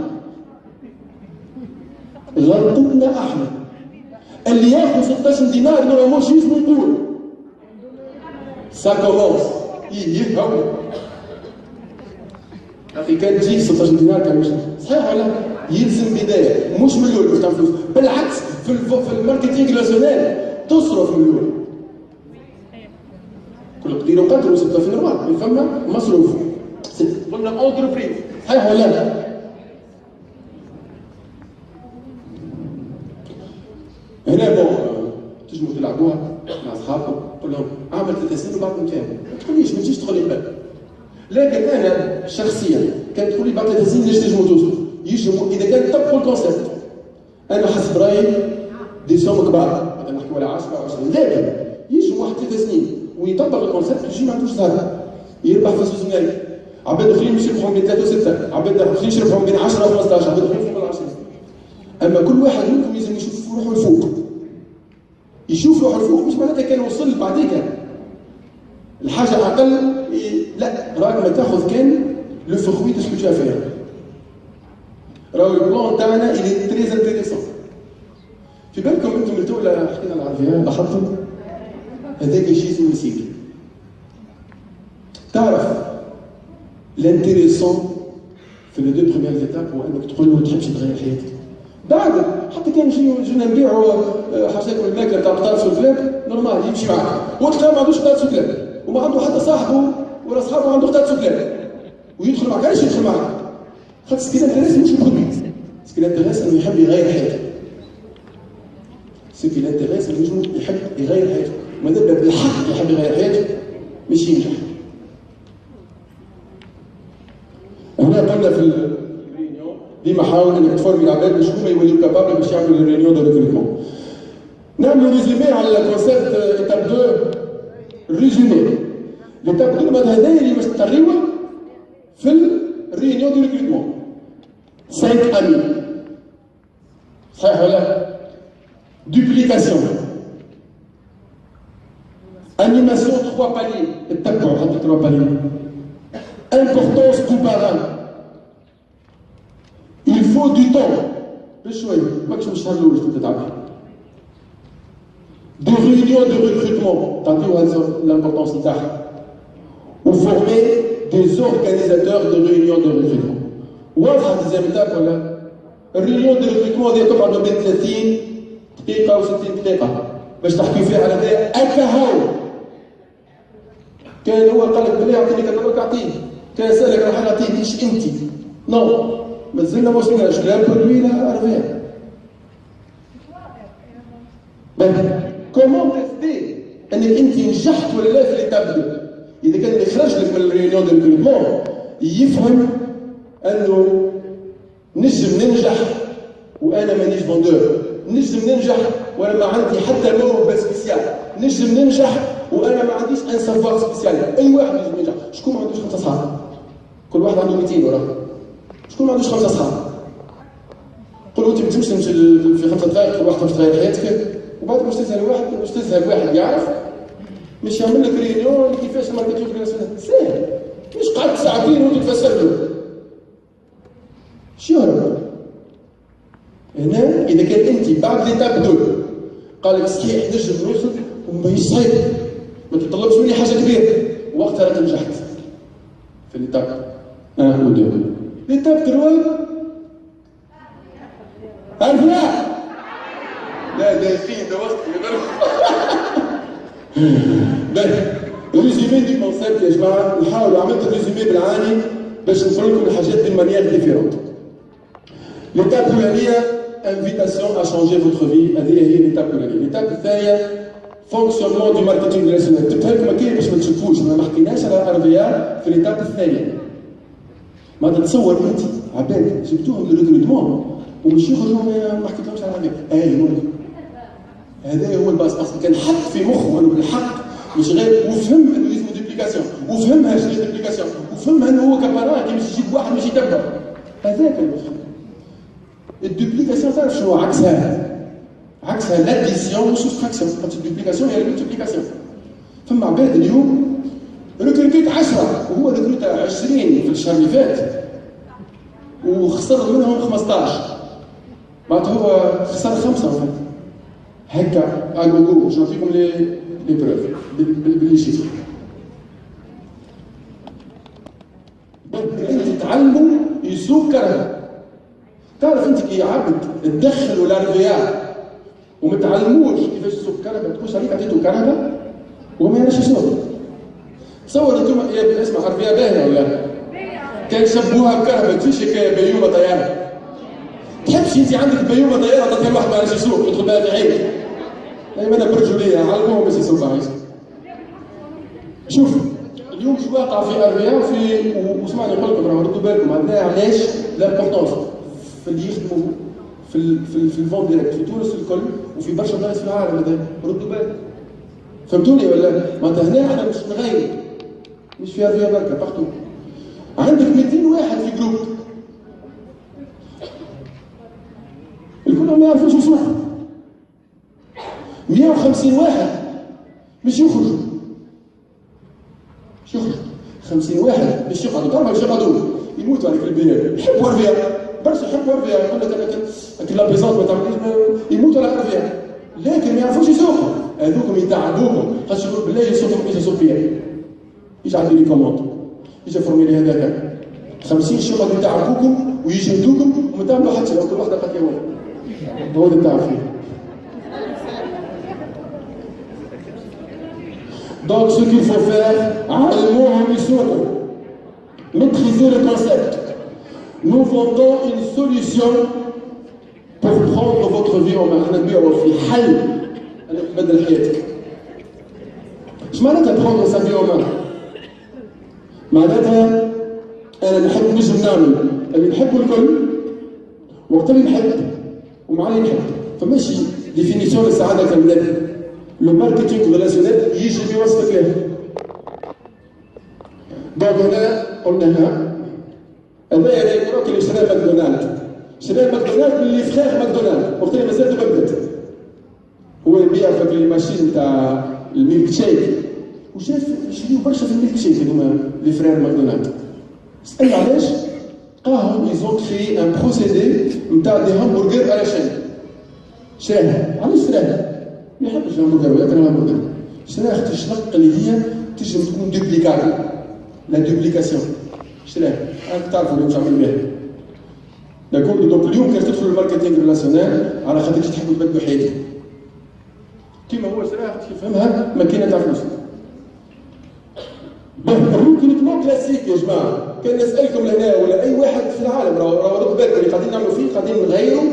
اللي ياخذ 16 دينار ما مش اسمه يقول سا كومونس هو اخي كان تجيك 16 دينار كان مش صحيح ولا يلزم بدايه مش من الاول باش تعمل فلوس بالعكس في الماركتينغ راسيونيل تصرف من الاول كل قدير وقدر وسته في الرباط من فما مصروف قلنا اونتربريز صحيح ولا لا؟ هنا بون تجموا تلعبوها مع اصحابكم تقول لهم اعمل 3 سنين وبعد نكمل ما تقوليش ما تجيش تدخل الباب لكن انا شخصيا كان تقول لي بعد 3 سنين ليش تجموا توصلوا يجموا اذا كان تطبقوا الكونسيبت انا حسب رايي دي سوم كبار مثلا نحكيو على 10 او 20 لكن يجموا واحد 3 سنين ويطبق الكونسيبت يجي ما عندوش زهر يربح في 6 ملايين عباد اخرين مش يربحوا بين 3 و6 عباد اخرين يربحوا بين 10 و 15 عباد اخرين فوق ال 10 اما كل واحد منكم لازم يشوف روحه الفوق يشوف روحه الفوق مش معناتها كان وصل بعديك الحاجه اقل لا راك ما تاخذ كان لو فروي دو سكو تو افير راهو البلان تاعنا الي تري انتريسون في بالكم انتم الدوله حكينا العربيه لاحظتوا هذاك شيء اسمه سيكل تعرف الانتريسون في لو دو بروميير زيتاب هو انك تقول له تحبش تغير حياتك بعد حتى كان جينا نبيعوا حاجات الماكله تاع قطار في الكلاب نورمال يمشي معاك وقت ما عندوش قطار في الكلاب وما عنده حتى صاحبه ولا صحابه عنده قطار في الكلاب ويدخل معك علاش يدخل معك؟ خاطر سكي الانتريس مش البرودوي سكي الانتريس انه يحب يغير حياته سكي الانتريس انه يحب يغير حياته ماذا بالحق يحب يغير حياته مش ينجح. هنا قلنا في ديما حاول انك تفورمي العباد باش هما يوليو كابابل باش يعملوا الريونيون دو ريكروتمون. نعملوا ريزومي على الكونسيبت ايتاب 2 ريزومي. ليتاب 2 معناتها هذايا اللي باش تقريوه في الريونيون دو ريكروتمون. 5 امي صحيح ولا؟ دوبليكاسيون animation 3 paliers اتبعوا حتى 3 paliers. importance du parrain. Il faut du temps بشوي ماكش من الشهر الاول تتعب. Des réunions de recrutement تعطيوها l'importance نتاعها. وفورمي des organisateurs de réunions de recrutement. واضحه التزام نتاعك ولا؟ الريونيون دو ريكروتمون هذه تقعد ما بين 30 دقيقه و 60 دقيقه باش تحكي فيها على هذايا هكا هاو. كان هو قال لك بالله اعطيني كتابك اعطيه، كان سالك على حاجه اعطينيش انت. نو مازلنا ما وصلناش لا بروي لا ارفيا. كومون تيستي انك انت نجحت ولا لا في ليتاب؟ اذا كان اللي خرج لك من الريونيون دو ريكروتمون يفهم انه نجم ننجح وانا مانيش فوندور، نجم ننجح وانا ما عندي حتى موهبه سبيسيال، نجم ننجح وانا ما عنديش ان سافوار سبيسيال. اي واحد ينجم ينجح. شكون ما عندوش 5 اصحاب؟ كل واحد عنده 200 وراه. شكون ما عندوش 5 اصحاب؟ قول انت ما تمشي في 5 دقائق كل واحد باش تغير حياتك وبعد باش تسال واحد باش تذهب واحد يعرف مش يعمل لك ريونيون كيفاش الماركتينغ انترناسيونال. ساهل مش قعدت ساعتين وانت تفسر له. شهرة. هنا إذا كان أنت بعد ليتاب 2 قال لك صحيح نجم نوصل وماهيش صعيب ما تطلبش مني حاجة كبيرة وقتها راك نجحت في ليتاب 1 و 2. ليتاب 3 عارف لا داخلين ده وسط ريزومي دي كونسيبت يا جماعة. نحاول عملت ريزومي بالعاني باش نقول لكم الحاجات دي مانيير ديفيرونت. L'étape الأولانية invitation à changer votre vie. هذه هي l'étape الأولانية. l'étape الثانية fonctionnement du marketing relationnel. جبتها لكم هكايا باش ما تشوفوش، ما حكيناش على ار في l'étape الثانية. ما تتصور انت عباد جبتوهم للريكروتمون ومش يخرجوا ما حكيتلهمش على هذا. ممكن. هذا هو الباس اصلا كان حط في مخه انه بالحق مش غير وفهم انه اسمه دوبليكاسيون وفهمها شنو هي دوبليكاسيون وفهمها انه هو كبارات مش يجيب واحد مش يتبع. هذاك المشكل. الدوبليكاسيون تعرف شنو عكسها؟ عكسها لاديسيون وسوستراكسيون. خاطر الدوبليكاسيون هي الملتيبليكاسيون. فما عباد اليوم ريكروتيت 10 وهو ريكروت 20 في الشهر اللي فات وخسر منهم 15. معناتها هو خسر 5 هكا اغوغو. باش نعطيكم لي بروف باللي شفتوا. انت تعلموا يسوق كرهه. تعرف انت كي عبد تدخلوا الارفياء وما تعلموش كيفاش يسوق كرهبه تقولش عليك عطيته كرهبه وما يعرفش يسوق. تصور انتم يا اسمع ارفياء باهيه ولا كان شبوها بكرهبه تمشي بيومه طياره. تحبش انت عندك بيومه طياره تعطيها لواحد ما يعرفش يسوق يدخل بها في عينك. دائما انا برجوليه علموهم باش يسوقوا عايش. شوف اليوم شو واقع في ارفياء وفي وسمعني نقول لكم ردوا بالكم عندنا علاش لامبورطونس في اللي يخدموا في الفون ديريكت في تونس الكل وفي برشا بلايص في العالم هذا. ردوا بالكم. فهمتوني ولا؟ معناتها هنا احنا مش نغير مش في ارفياء بركه بارتو. عندك 200 واحد في جروب الكل ما يعرفوش يسوقوا. 150 واحد مش يخرجوا. مش يخرجوا 50 واحد مش يقعدوا. تعرف مش يقعدوا يموتوا عليك البيان. يحبوا ارفياء برشا يحبوا ارفياء. يقول لك انا لا بيزونس ما تعمليش يموتوا على ارفياء لكن ما يعرفوش يسوقوا. هذوكم يتعبوكم خاطر يقول بالله يسوقوا ايش يسوق فيها. يجي عندي لي كوموند يجي فورميلي هذاك 50 شغل يتعبوكم ويجهدوكم وما تعملوا حتى لو كل واحده قد يوم. هو اللي تعرف فيه. Donc ce qu'il faut faire, maîtriser le concept. Nous vendons une solution pour prendre votre vie en main. في حل أنا بدل حياتك. إيش معناتها prendre sa vie en main؟ معناتها أنا نحب نجم نعمل اللي نحبه الكل وقت اللي نحب ومع اللي نحب. فماشي ديفينيسيون للسعاده كمبنى. لو ماركتينغ ريلاسيونيل يجي بوصفك له. دونك هنا قلناها هذا يقولوا اللي شرا ماكدونالد. شرا ماكدونالد من لي فخير ماكدونالد، وقت اللي مازال ما بدات. هو يبيع فك لي ماشين تاع الميلك شيك، وشاف يشريو برشا في الميلك شيك هذوما لي فرير ماكدونالد. سأل علاش؟ قاهم يزون كري ان بروسيدي نتاع دي همبرجر على شين. شراها، علاش شراها؟ ما يحبش الهمبرجر وياكل الهمبرجر. شراها خاطر الشرق اللي هي تنجم تكون دوبليكابل. لا دوبليكاسيون. شراها، راك تعرفوا اللي واش عمل بها. داكور، دونك اليوم كيف تدخل الماركتينغ ريلاسيونيل على خاطرش تحبوا تبدلوا حياتك. كيما هو شراها يفهمها ماكينه تاع فلوس. الريكروتمون كلاسيك يا جماعه، كان نسالكم لهنا ولا اي واحد في العالم راهو رد بالكم اللي قاعدين نعملوا فيه قاعدين نغيروا،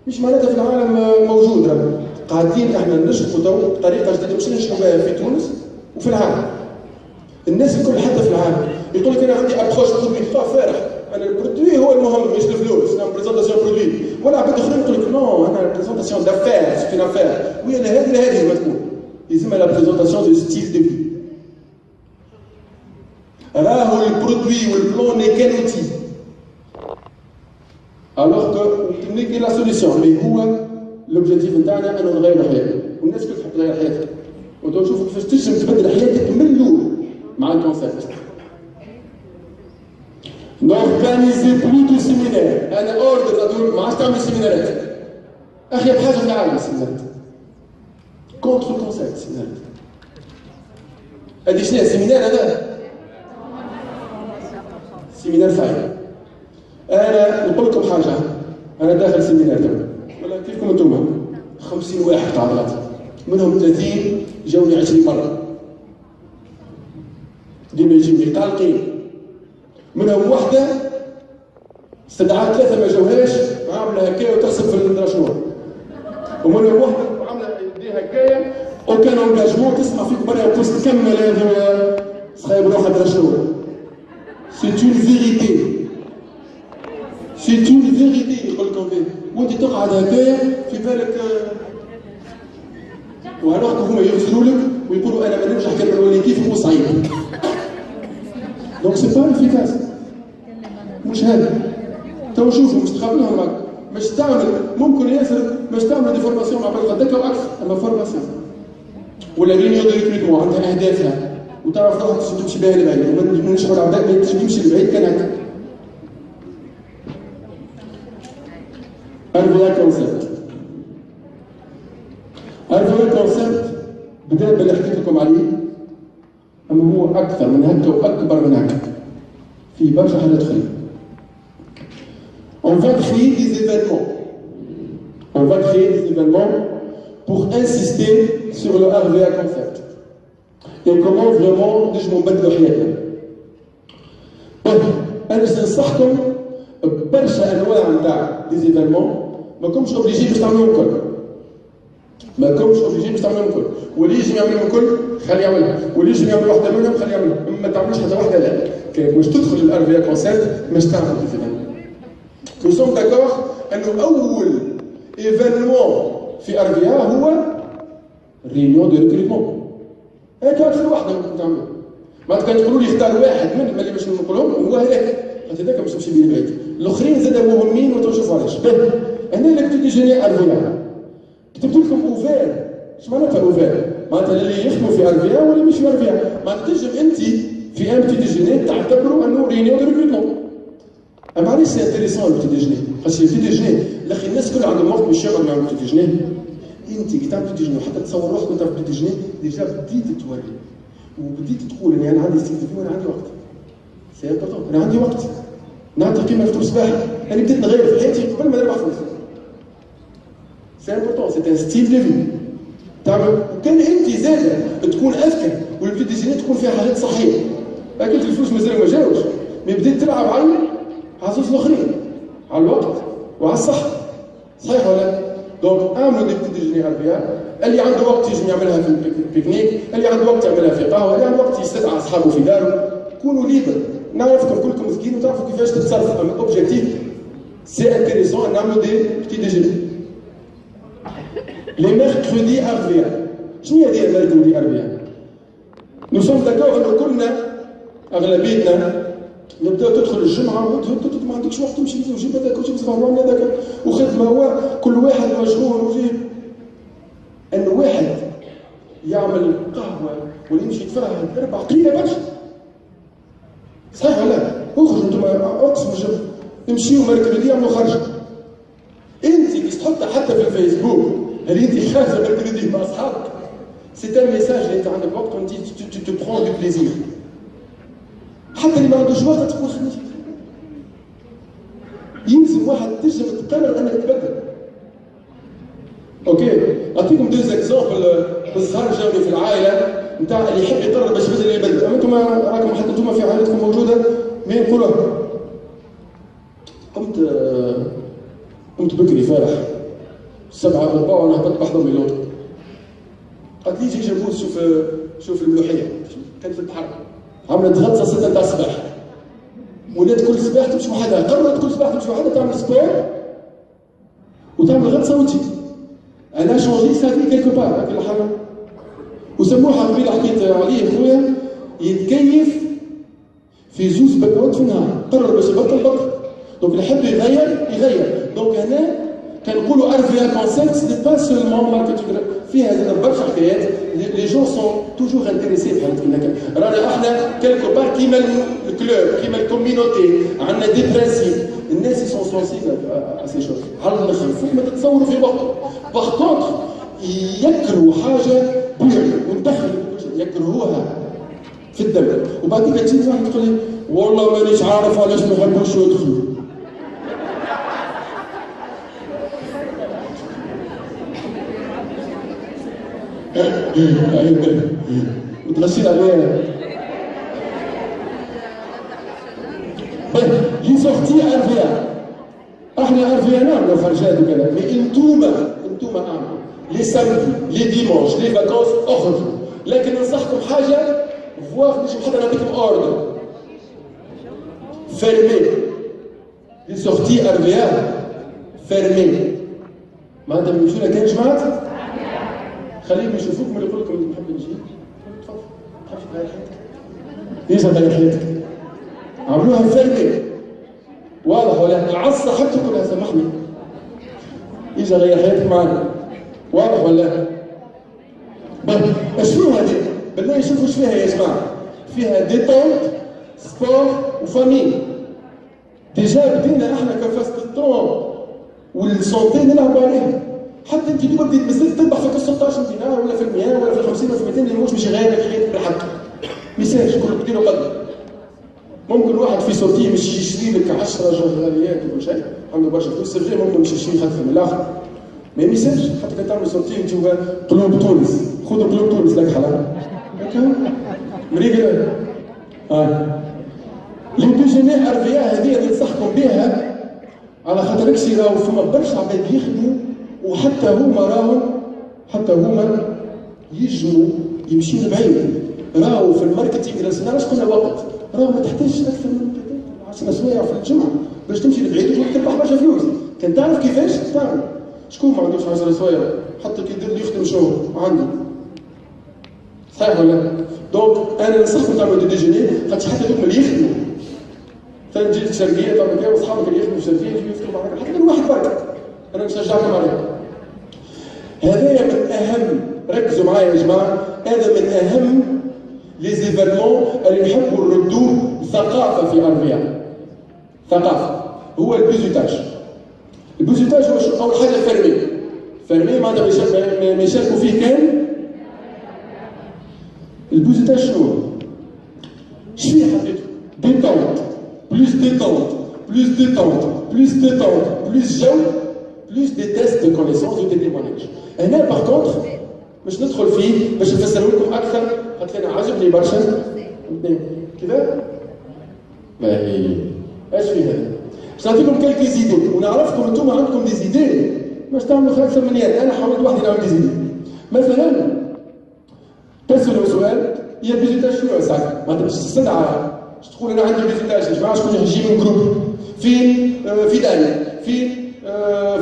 مش معناتها في العالم موجود، راهو قاعدين احنا نشوفوا تو طريقه جديده مش نشوفوا بها في تونس وفي العالم. الناس الكل حتى في العالم يقول لك انا عندي ابروش برودوي فارح، انا البرودوي هو المهم مش الفلوس، انا بريزونطاسيون برودوي، ولا عباد اخرين يقول لك نو انا بريزونطاسيون دافير سي اون افير، وهي لهذه لازم تكون يسمى لا بريزونطاسيون دو ستيل دو في. راهو البرودوي والبلون ني كان اوتي الوغ كو تملك لا سوليسيون اللي هو لوبجيكتيف نتاعنا انه نغيروا حياتنا، والناس كل تحب تغير حياتها، وانتم شوفوا كيفاش تنجم تبدل حياتك من الاول مع الكونسيبت. نورغانيزي بلو دو سيمينار، انا اوردر ما عادش تعمل سيمينارات. اخيب حاجه في العالم السيمينارات. كونتر الكونسيبت السيمينارات. هذه شنو السيمينار هذا؟ سيمينار فايل. انا نقول لكم حاجه، انا داخل سيمينار ولا كيفكم انتم 50 واحد قاعدات، منهم 30 جاوني 20 مره ديما يجيوني قالقين، منهم وحده استدعات ثلاثه ما جاوهاش عامله هكايا وتحسب في الدراشنور، ومنهم وحده عامله يديها هكايا وكان انجاجمون تسمع فيك برا وتكمل هذا صايب روحها دراشنور. C'est une vérité. C'est une vérité يقول لكم فيه، وانت تقعد هكايا في بالك وهلوقت هما يغزلوا لك ويقولوا انا ما نجمش نحكي نولي كيف هو صعيب. دونك سي با افيكاس. مش هذا. تو شوفوا مستقبلهم معك، باش تعمل ممكن ياسر باش تعمل دي فورماسيون مع بعض غداك واكثر، اما فورماسيون ولا رينيون دو ريكروتمون عندها اهدافها وتعرف روحك تمشي بها لبعيد، وما نشغل عباد ما يمشي لبعيد كان هكا. الفيا كونسيبت. الفيا كونسيبت بدا باللي حكيت لكم عليه، اما هو اكثر من هكا واكبر من هكا. في برشا حاجات اخرى. On va créer des événements. On va créer des événements pour insister sur le RVA concept. Et comment vraiment نجموا نبدلوا حياتنا. أنا سننصحكم برشا أنواع نتاع دي زيفينمون، ماكمش أوبليجي باش تعملوهم الكل. ماكمش أوبليجي باش تعملوهم الكل، واللي يجي يعملهم الكل خليه يعملها، واللي يجي يعمل واحدة منهم خليه يعملها، ما تعملوش حتى واحدة لا. كي باش تدخل الار في كونسيبت باش تعمل دي زيفينمون. Nous sommes d'accord أنه أول إيفينمون في ار في هو ريونيون دو ريكروتمون. هيك اكثر واحده ممكن تعملها. ما كان تقولوا لي اختار واحد من اللي باش نقولهم هو هذاك، حتى هذاك باش نمشي بيه بعيد. الاخرين زاد مهمين وتشوفوا علاش. هنا اللي كتبت جيني ارفيا. كتبت لكم اوفير. اش معناتها اوفير؟ معناتها اللي يخدموا في ارفيا ولا مش في ارفيا. معناتها تنجم انت في ان بتي ديجيني تعتبروا انه رينيون دو ريكروتمون. اما علاش سي انتيريسون البتي ديجيني؟ خاطر البتي ديجيني الاخي الناس كل عندهم وقت باش يقعدوا يعملوا البتي ديجيني. انت كي تعمل بتي ديجيني وحتى تصور روحك وانت في البتي ديجيني ديجا بديت توري وبديت تقول اني انا عندي استهداف وانا عندي وقت. سي امبورتون، انا عندي وقت. نعطي قيمه لفطور صباحي، انا بديت نغير في حياتي قبل ما نربح فلوس. سي امبورتون، سي ان ستيل دو في. تعمل وكان انت زاده تكون اذكى والبتي ديجيني تكون فيها حاجات صحيه. اكيد الفلوس مازالوا ما جاوش، مي بديت تلعب على الزوز الاخرين، على الوقت وعلى الصحه. صحيح ولا؟ دونك اعملوا دي بتي ديجيني اربياء، اللي عنده وقت يجي يعملها في البيكنيك، اللي عنده وقت يعملها في قهوه، اللي عنده وقت يستدعى اصحابه في داره. كونوا ليبر، نعرفكم كلكم ذكيين وتعرفوا كيفاش تتصرفوا، اما اوبجيكتيف سي انتيريسون نعملوا دي بتي ديجيني. Les mercredis RVA. شنو هي هذه mercredi RVA؟ Nous sommes d'accord انه كلنا اغلبيتنا نبداو تدخل الجمعه ما عندكش وقت تمشي وجيب هذاك وجيب صغار هذاك وخدمه هو كل واحد مشغول وجيب ان واحد يعمل قهوه ولا يمشي يتفرهد 4 قليله برشا. صحيح ولا لا؟ اخرجوا انتم اقسموا الجمعه امشيوا مركريدي يعملوا خرجه. انت كي تحطها حتى في الفيسبوك هل انت خارجه مركريدي مع اصحابك؟ سي ان ميساج اللي انت عندك وقت وانت تو برون دو بليزير. حتى اللي ما عندوش وقت تقول خليني يلزم واحد تنجم تقرر انك تبدل. اوكي نعطيكم دو زيكزامبل بالصغار جاوني في العائله نتاع اللي يحب يقرر باش يبدل يبدل. اما انتم راكم حتى انتم في عائلتكم موجوده ما نقولوها. قمت بكري فارح 7:15 وانا هبطت بحضر ميلون. قالت لي جي جابوس شوف الملوحيه كانت في البحر عملت غطسه 6 تاع الصباح ولات كل صباح تمشي وحدها. قررت كل صباح تمشي وحدها تعمل سبور وتعمل غطسه وتجي. انا شونجي سافي كيلكو بار هكا الحاله. وسموها قبيله حكيت عليه خويا يتكيف في زوز بكوات في النهار. قرر باش يبطل بطل. دونك اللي يحب يغير. دونك هنا كنقولوا ارفيا كونسيبت سي با سولمون ماركتينغ. فيها برشا حكايات لي جون سون توجور انتريسي فهمت. رانا احنا كيلكو بار كيما الكلوب كيما الكوميونيتي عندنا دي برانسيب. الناس سون سونسيبل ا سي شوز على الاخر فوق ما تتصوروا في وقت. باغ كونتر يكرهوا حاجه بير وندخل يكرهوها في الدم. وبعد كده تجي واحد تقول لي والله مانيش عارف علاش ما يحبوش يدخلوا. وتغسل عليها. لي سورتي ارفيا احنا ارفيا نعملوا خرجات وكذا مي انتوما اعملوا لي سامدي لي ديمونش لي فاكونس اخرجوا. لكن ننصحكم حاجه فواغ نجم حتى نعطيكم اوردر فيرمي لي سورتي ارفيا فيرمي. معناتها بيمشوا لك يا جماعه خليهم يشوفوكم اللي يقول لكم انت محب نجي. تفضل ما تحبش تغير حياتك. ليش تغير حياتك؟ عملوها فيرمي. واضح ولا العصا حتى كلها سامحني. يجي غير حياتك معانا. واضح ولا؟ شنو هذه؟ بالله شوفوا ايش فيها يا جماعه. فيها ديتونت سبور وفامي. ديجا بدينا احنا كفاست الطون والسونتي نلعبوا عليها. حتى انت دوبك بديت بالزيت تذبح في 16 دينار ولا في 100 ولا في 50 ولا في 200 اللي مش غير حياتك بالحق. ميساج كل كثير وقدر. ممكن واحد في صوتيه مش يشري لك 10 جوهريات ولا شيء عنده برشا فلوس سي ممكن مش يشري خاطر من الاخر. مي ميساج حتى كي تعمل صوتيه تجيب قلوب تونس. خذوا قلوب تونس لك حلال. هكا مريقل. لي ديجيني ارفيا هذه اللي ننصحكم بها على خاطر اكسي راهو فما برشا عباد يخدموا وحتى هما يجموا يمشيوا بعيد. راهو في الماركتينغ علاش قلنا وقت. راهو ما تحتاجش اكثر من 10 سوايع في الجمعه باش تمشي لبعيد وتربح برشا فلوس. كان تعرف كيفاش تعمل. شكون ما عندوش 10 سوايع حتى كي يدير يخدم شهر عنده. صحيح ولا؟ دونك انا ننصحكم تعملوا دي ديجيني خاطر حتى دوك اللي يخدموا. مثلا تجي الشرقيه تعمل كذا واصحابك اللي يخدموا الشرقيه يجوا يفطروا معاك حتى كان واحد برك. انا نشجعكم عليه. هذايا من اهم ركزوا معايا يا جماعه. هذا من اهم لي زيفيرمون اللي نحبوا نردوه ثقافه في اربيا. ثقافه هو البيزوتاج. البيزوتاج هو اول حاجه فيرمي معناتها ما يشاركوا فيه كان. البيزوتاج شنو؟ شفيه حقيقته؟ ديتونت بلوس ديتونت بلوس ديتونت بلوس ديتونت بلوس جو بلوس دي تيست دو كونيسونس و دي تيموناج. هنا باغ كونتر باش ندخل فيه باش نفسر لكم اكثر خاطر انا عجبني برشا. كذا؟ باهي اش في هذا؟ باش نعطيكم كالكي زيدي ونعرفكم انتم عندكم دي زيدي باش تعملوا اكثر مني. انا حاولت وحدي نعمل دي زيدي. مثلا تسألوا سؤال هي البيزوتاج شنو يا ساعتها؟ معناتها باش تستدعى باش تقول انا عندي بيزوتاج يا جماعه شكون يجي من جروب في داري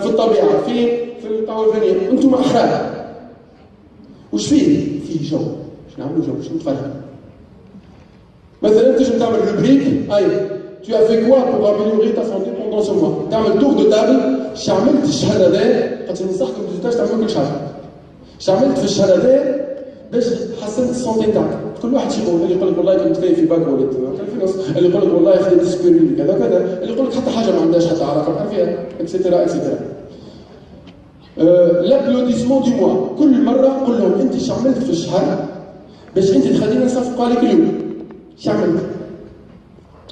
في الطبيعه في القهوه الفلانيه، انتم احرار. وش فيه؟ فيه جو، باش نعملوا جو، باش نتفرهدوا. مثلا تنجم تعمل روبريك، اي tu as fait quoi pour améliorer ta santé pendant ce mois؟ تعمل تور دو تابل، اش عملت الشهر هذا؟ خاطر ننصحكم بزوجتاش تعملوا كل شهر. اش عملت في الشهر هذا باش حسنت السونتي تاعك؟ كل واحد يقول، اللي يقول لك والله كنت كاين في باك وليت في نص، اللي يقول لك والله خديت سبيرين كذا كذا، اللي يقول لك حتى حاجه ما عندهاش حتى علاقه فيها اكسيتيرا اكسيتيرا. لابلوديسمون دو موا، كل مره قول لهم انت اش عملت في الشهر باش انت تخلينا نصفقوا عليك اليوم. اش عملت؟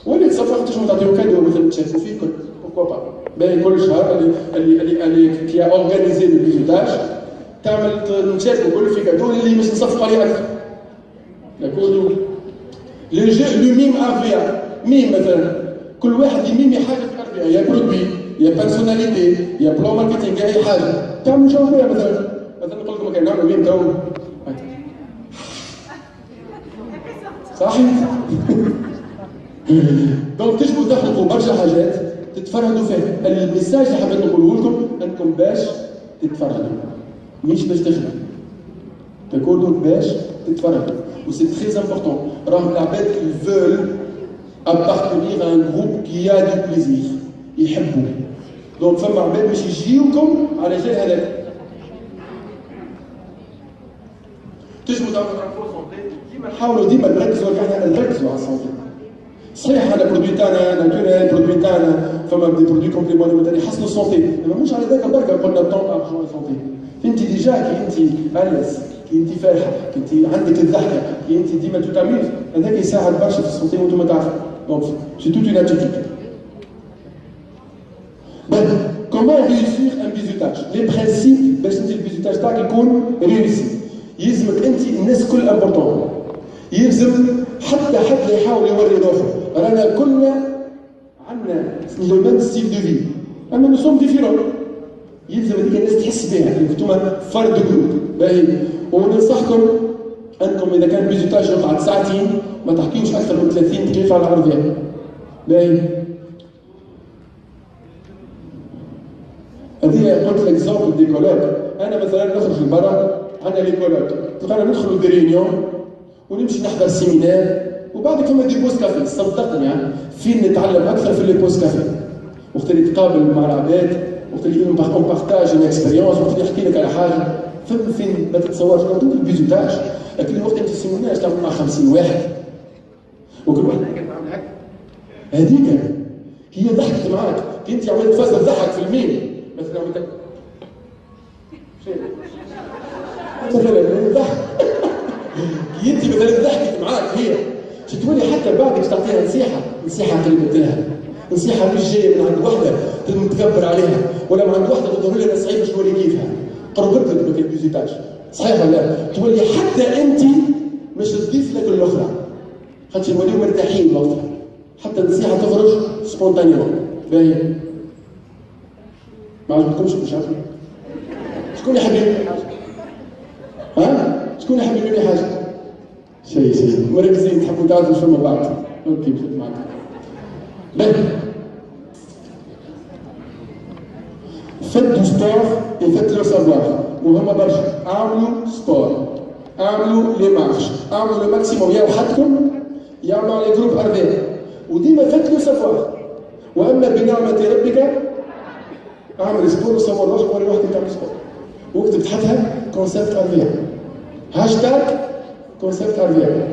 واللي تصفق تنجم تعطيو كادو مثلا تشاركوا فيه بوركوا با. باهي كل شهر اللي كي اورغانيزي لو بيزوتاج تعمل نتشاركوا كل في كادو اللي باش نصفقوا عليه اكثر. داكور؟ لو جو لو ميم افيا، ميم مثلا كل واحد يميمي حاجه في افيا، يا برودوي يا بيرسوناليتي يا بلو ماركتينغ اي حاجه تعمل جو فيها. مثلا نقول لكم كان نعمل ميم تو صحيح. دونك تجبوا تخلقوا برشا حاجات تتفرهدوا فيها. الميساج اللي حبيت نقوله لكم انكم باش تتفرهدوا مش باش تخدموا. داكور؟ دونك باش تتفرهدوا و سي تري امبورطون. راهم العباد كي فول ابارتونيغ ان جروب كي ا دو بليزير يحبوا. دونك فما عباد باش يجيوكم على جال هذاك. تجبوا تعملوا ديما نحاولوا ديما نركزوا نركزوا على الصوت. صحيح هذا برودوي تاعنا ناتوريل، برودوي تاعنا فما دي برودوي كومبليمون مثلا يحسنوا السونتي، اما مش على ذاك برك قلنا طون ارجون سونتي. انت ديجا كي انت اليس، كي انت فرحه، كي انت عندك الضحكه، كي انت ديما توتاميز، هذاك يساعد برشا في السونتي وانتم تعرفوا. دونك سي توت اون اتيتود. كومون ريوسير ان بيزوتاج؟ لي برانسيب باش انت البيزوتاج تاعك يكون ريوسي. يلزمك انت الناس كل امبورطون. يلزم حتى حد يحاول يوري روحه. رانا كلنا عندنا لو ميم ستيل دو في، اما نو سوم ديفيرون. يلزم هذيك الناس تحس بها، انتوما فرد جروب. باهي وننصحكم انكم اذا كان بيزوتاج يقعد ساعتين ما تحكيوش اكثر من 30 دقيقه على العرض. باهي هذه قلت لك دي كولوك. انا مثلا نخرج لبرا عندنا لي كولوك، تلقانا ندخلوا دي ريونيون ونمشي نحضر سيمينار وبعد فما دي بوست كافي. صدقني فين نتعلم اكثر في لي بوست كافي، وقت اللي تقابل مع العباد، وقت اللي اون بارتاج اون اكسبيريونس، وقت اللي يحكي لك على حاجه فما فين ما تتصورش. دوك البيزوتاج لكن الوقت انت سيمينار تعمل مع 50 واحد وكل واحد يعمل هكا، هذيك هي ضحكت معاك. كي انت عملت فاز تضحك في الميم مثلا عملت مثلا ضحك كي انت مثلا ضحكت معاك هي تولي حتى بعدك تعطيها نصيحه قريبه لها، نصيحه مش جايه من عند وحده تكبر عليها ولا من عند وحده تظهر لها صعيب باش تولي كيفها، قربت لك بك البيزوتاج. صحيح ولا لا؟ تولي حتى انت مش تضيف لك الاخرى خاطر نوليو مرتاحين وقتها، حتى النصيحه تخرج سبونتانيوم. باهي ما عجبكمش مش عارف شكون يحب يقول لي حاجه؟ شكون يحب يقول لي حاجه؟ شيء مركزين تحبوا تعرفوا شنو بعض. اوكي مشيت معك. باهي فات دو سبور وفات لو سافوار وهما برشا. اعملوا سبور، اعملوا لي مارش، اعملوا لو ماكسيموم يا وحدكم يا مع لي جروب اربعه، وديما فات لو سافوار. واما بنعمه ربك اعمل سبور وصور روحك وري روحك تعمل سبور، واكتب تحتها كونسيبت اربعه، هاشتاج كونسيبت اربعه.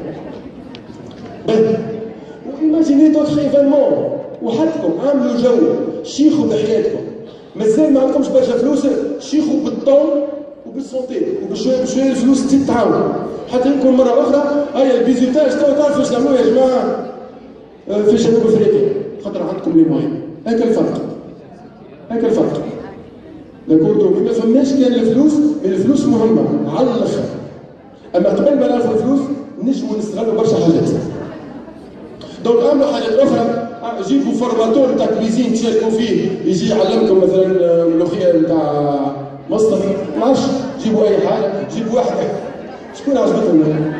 باهي وايماجيني دوتر ايفينمون وحدكم، اعملوا جو، شيخوا بحياتكم. مازال ما عندكمش برشا فلوس، شيخوا بالطون وبالسونتي وبشويه بشويه الفلوس تزيد تعاون حتى يمكن مره اخرى. هيا البيزوتاج تو تعرفوا ايش نعملوا يا جماعه في جنوب افريقيا خاطر عندكم لي موين. هكا الفرق، هكا الفرق. داكور؟ ما فماش كان الفلوس، الفلوس مهمه على الاخر، اما قبل ما نعرفوا الفلوس نجموا نستغلوا برشا حاجات. دونك اعملوا حاجات اخرى، جيبوا فورماتور تاع كويزين تشاركوا فيه، يجي يعلمكم مثلا الملوخيه نتاع مصر، ما عرفش، جيبوا اي حاجه، جيبوا واحد شكون عجبتهم.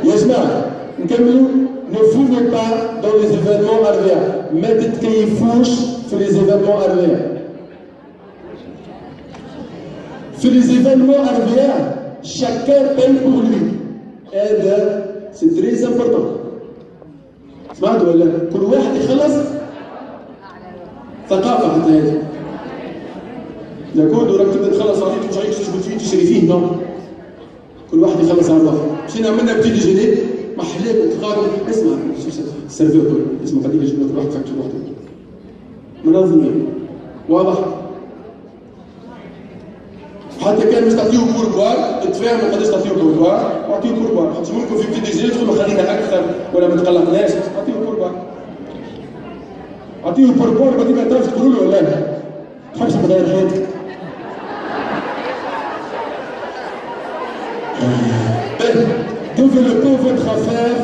يا جماعه نكملوا. Ne fumez pas dans les événements arrière. ما تتكيفوش في في لي زيفينمون RVA. في لي زيفينمون RVA chacun paye pour lui. هذا سي تري امبورتون. سمعت ولا؟ كل واحد يخلص ثقافة حتى هذه. إذا كنت راك تبدا تخلص عليك مش عايش تشبت فيه تشري فيه نو. كل واحد يخلص على الآخر. مشينا عملنا بتي ديجيني محلات وتقارب. اسمع السيرفور اسمه قاعدين يجيبوا كل واحد فاكتور وحده. منظمين. واضح؟ حتى كان باش تعطيهم بوربوار تتفاهموا قداش تعطيهم بوربوار واعطيهم بوربوار خاطر ممكن في بتي ديجيني تقول خلينا اكثر ولا ما تقلقناش اعطيهم بوربوار. اعطيهم بوربوار بعدين ما تعرفش تقولوا له ولا لا. تحبش تغير حياتك. Développez votre affaire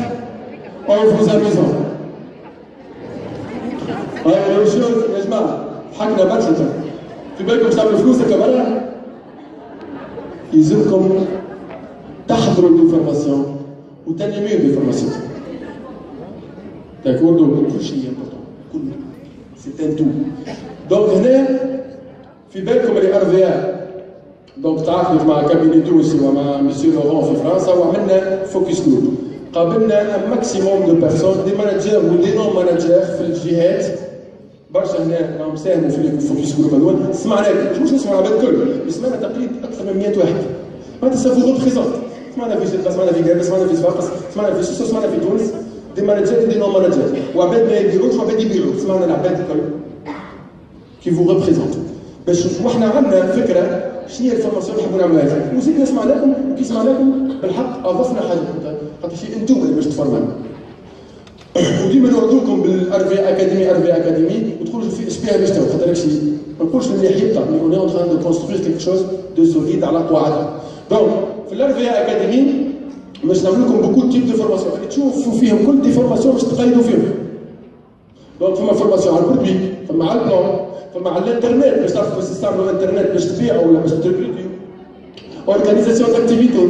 en vous amusant. يا جماعة حكنا برشا في بالكم باش تعملوا فلوس هكا برا؟ يلزمكم تحضروا دي فورماسيون وتنميو دي فورماسيون. داكور دونك كل شيء امبورتون كله سي ان تو. دونك هنا في بالكم اللي RVA دونك تعاقدت مع كابيني تونسي ومع مسيو لورون في فرنسا وعملنا فوكس جروب. قابلنا ماكسيموم دو بيرسون دي ماناجير ودي نون ماناجير في الجهات برشا هنا راهم ساهموا في الفوكس جروب هذول. سمعناكم مش نسمعوا العباد الكل، سمعنا تقريبا اكثر من 100 واحد. معناتها سافو ريبريزونت. سمعنا في جده، سمعنا في كابل، سمعنا في صفاقس، سمعنا في سوسه، سمعنا في تونس دي ماناجير ودي نون ماناجير وعباد ما يبيعوش وعباد يبيعوا. سمعنا العباد الكل كي فو ريبريزونت باش وحنا عندنا فكره شنو هي الفورماسيون اللي نحبوا نعملوها وزيدنا سمعناكم وكي سمعناكم بالحق اضفنا حاجه خاطر شي انتم اللي باش تفرموا. وديما نوعدوكم بالRVA اكاديمي وتقولوا في اش بها باش تو خاطر هادشي ما نقولش مليح يبقى مي اون اون تران دو كونستروير كيك شوز دو سوليد على قواعدها. دونك في الRVA اكاديمي باش نعمل لكم بوكو تيب دو فورماسيون تشوفوا فيهم كل دي فورماسيون باش تقيدوا فيهم. دونك فما فورماسيون على البرودوي، فما على البلان، فما على الانترنت باش تعرفوا كيفاش تستعملوا الانترنت باش تبيعوا ولا باش تريكروتيو. اورغانيزاسيون داكتيفيتي،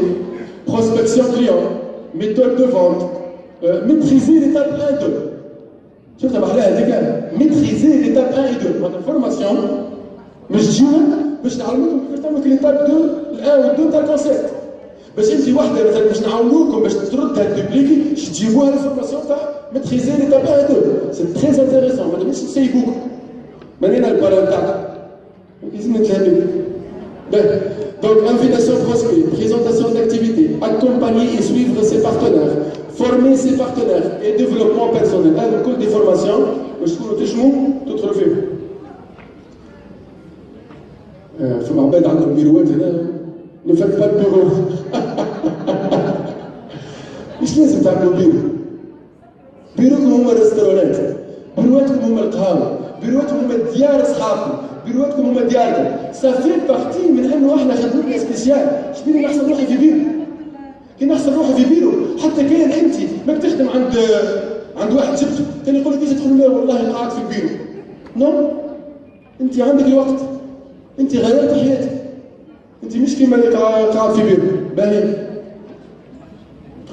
بروسبكسيون كليون، ميثود دو فونت، ميتريزي ليتاب 1 2. شفت محلاها هذيك؟ ميتريزي ليتاب 1 2. هذا الفورماسيون مش تجيوها باش نعلموكم كيفاش تعملوا ليتاب 2 ال1 و 2 تاع الكونسيبت. باش انت وحده مثلا باش نعاونوكم باش تردها تدوبليكي تجيبوها الفورماسيون تاع ميتريزي ليتاب 1 2. سي تري انتيريسون ما نبغيش نسيبوكم. مانينا البارا تاعك لازم نتهبل. Donc, invitation prospect, présentation d'activité, accompagner et suivre ses partenaires, former ses partenaires et développement personnel. هذا كل دي فورماسيون باش تكونوا تشموا تدخلوا فيهم. فما عباد عندهم بيروات هنا ne faites pas de bureau. مش لازم تعملوا بيرو. بيروكم هما الريستورانات، بيرواتكم هما القهاوي، بيرواتكم هما ديار اصحابكم، بيرواتكم هما دياركم. سافي بارتي من انه احنا خدمتنا سبيسيال، شبيني نحصل روحي في بيرو. كي نحصل روحي في بيرو حتى كان انت ماك تخدم عند واحد جبته، كان يقول لك ايش تقول له والله قاعد في البيرو. نو انت عندك الوقت، انت غيرت حياتك. انت مش كيما اللي قاعد في بيرو، باهي.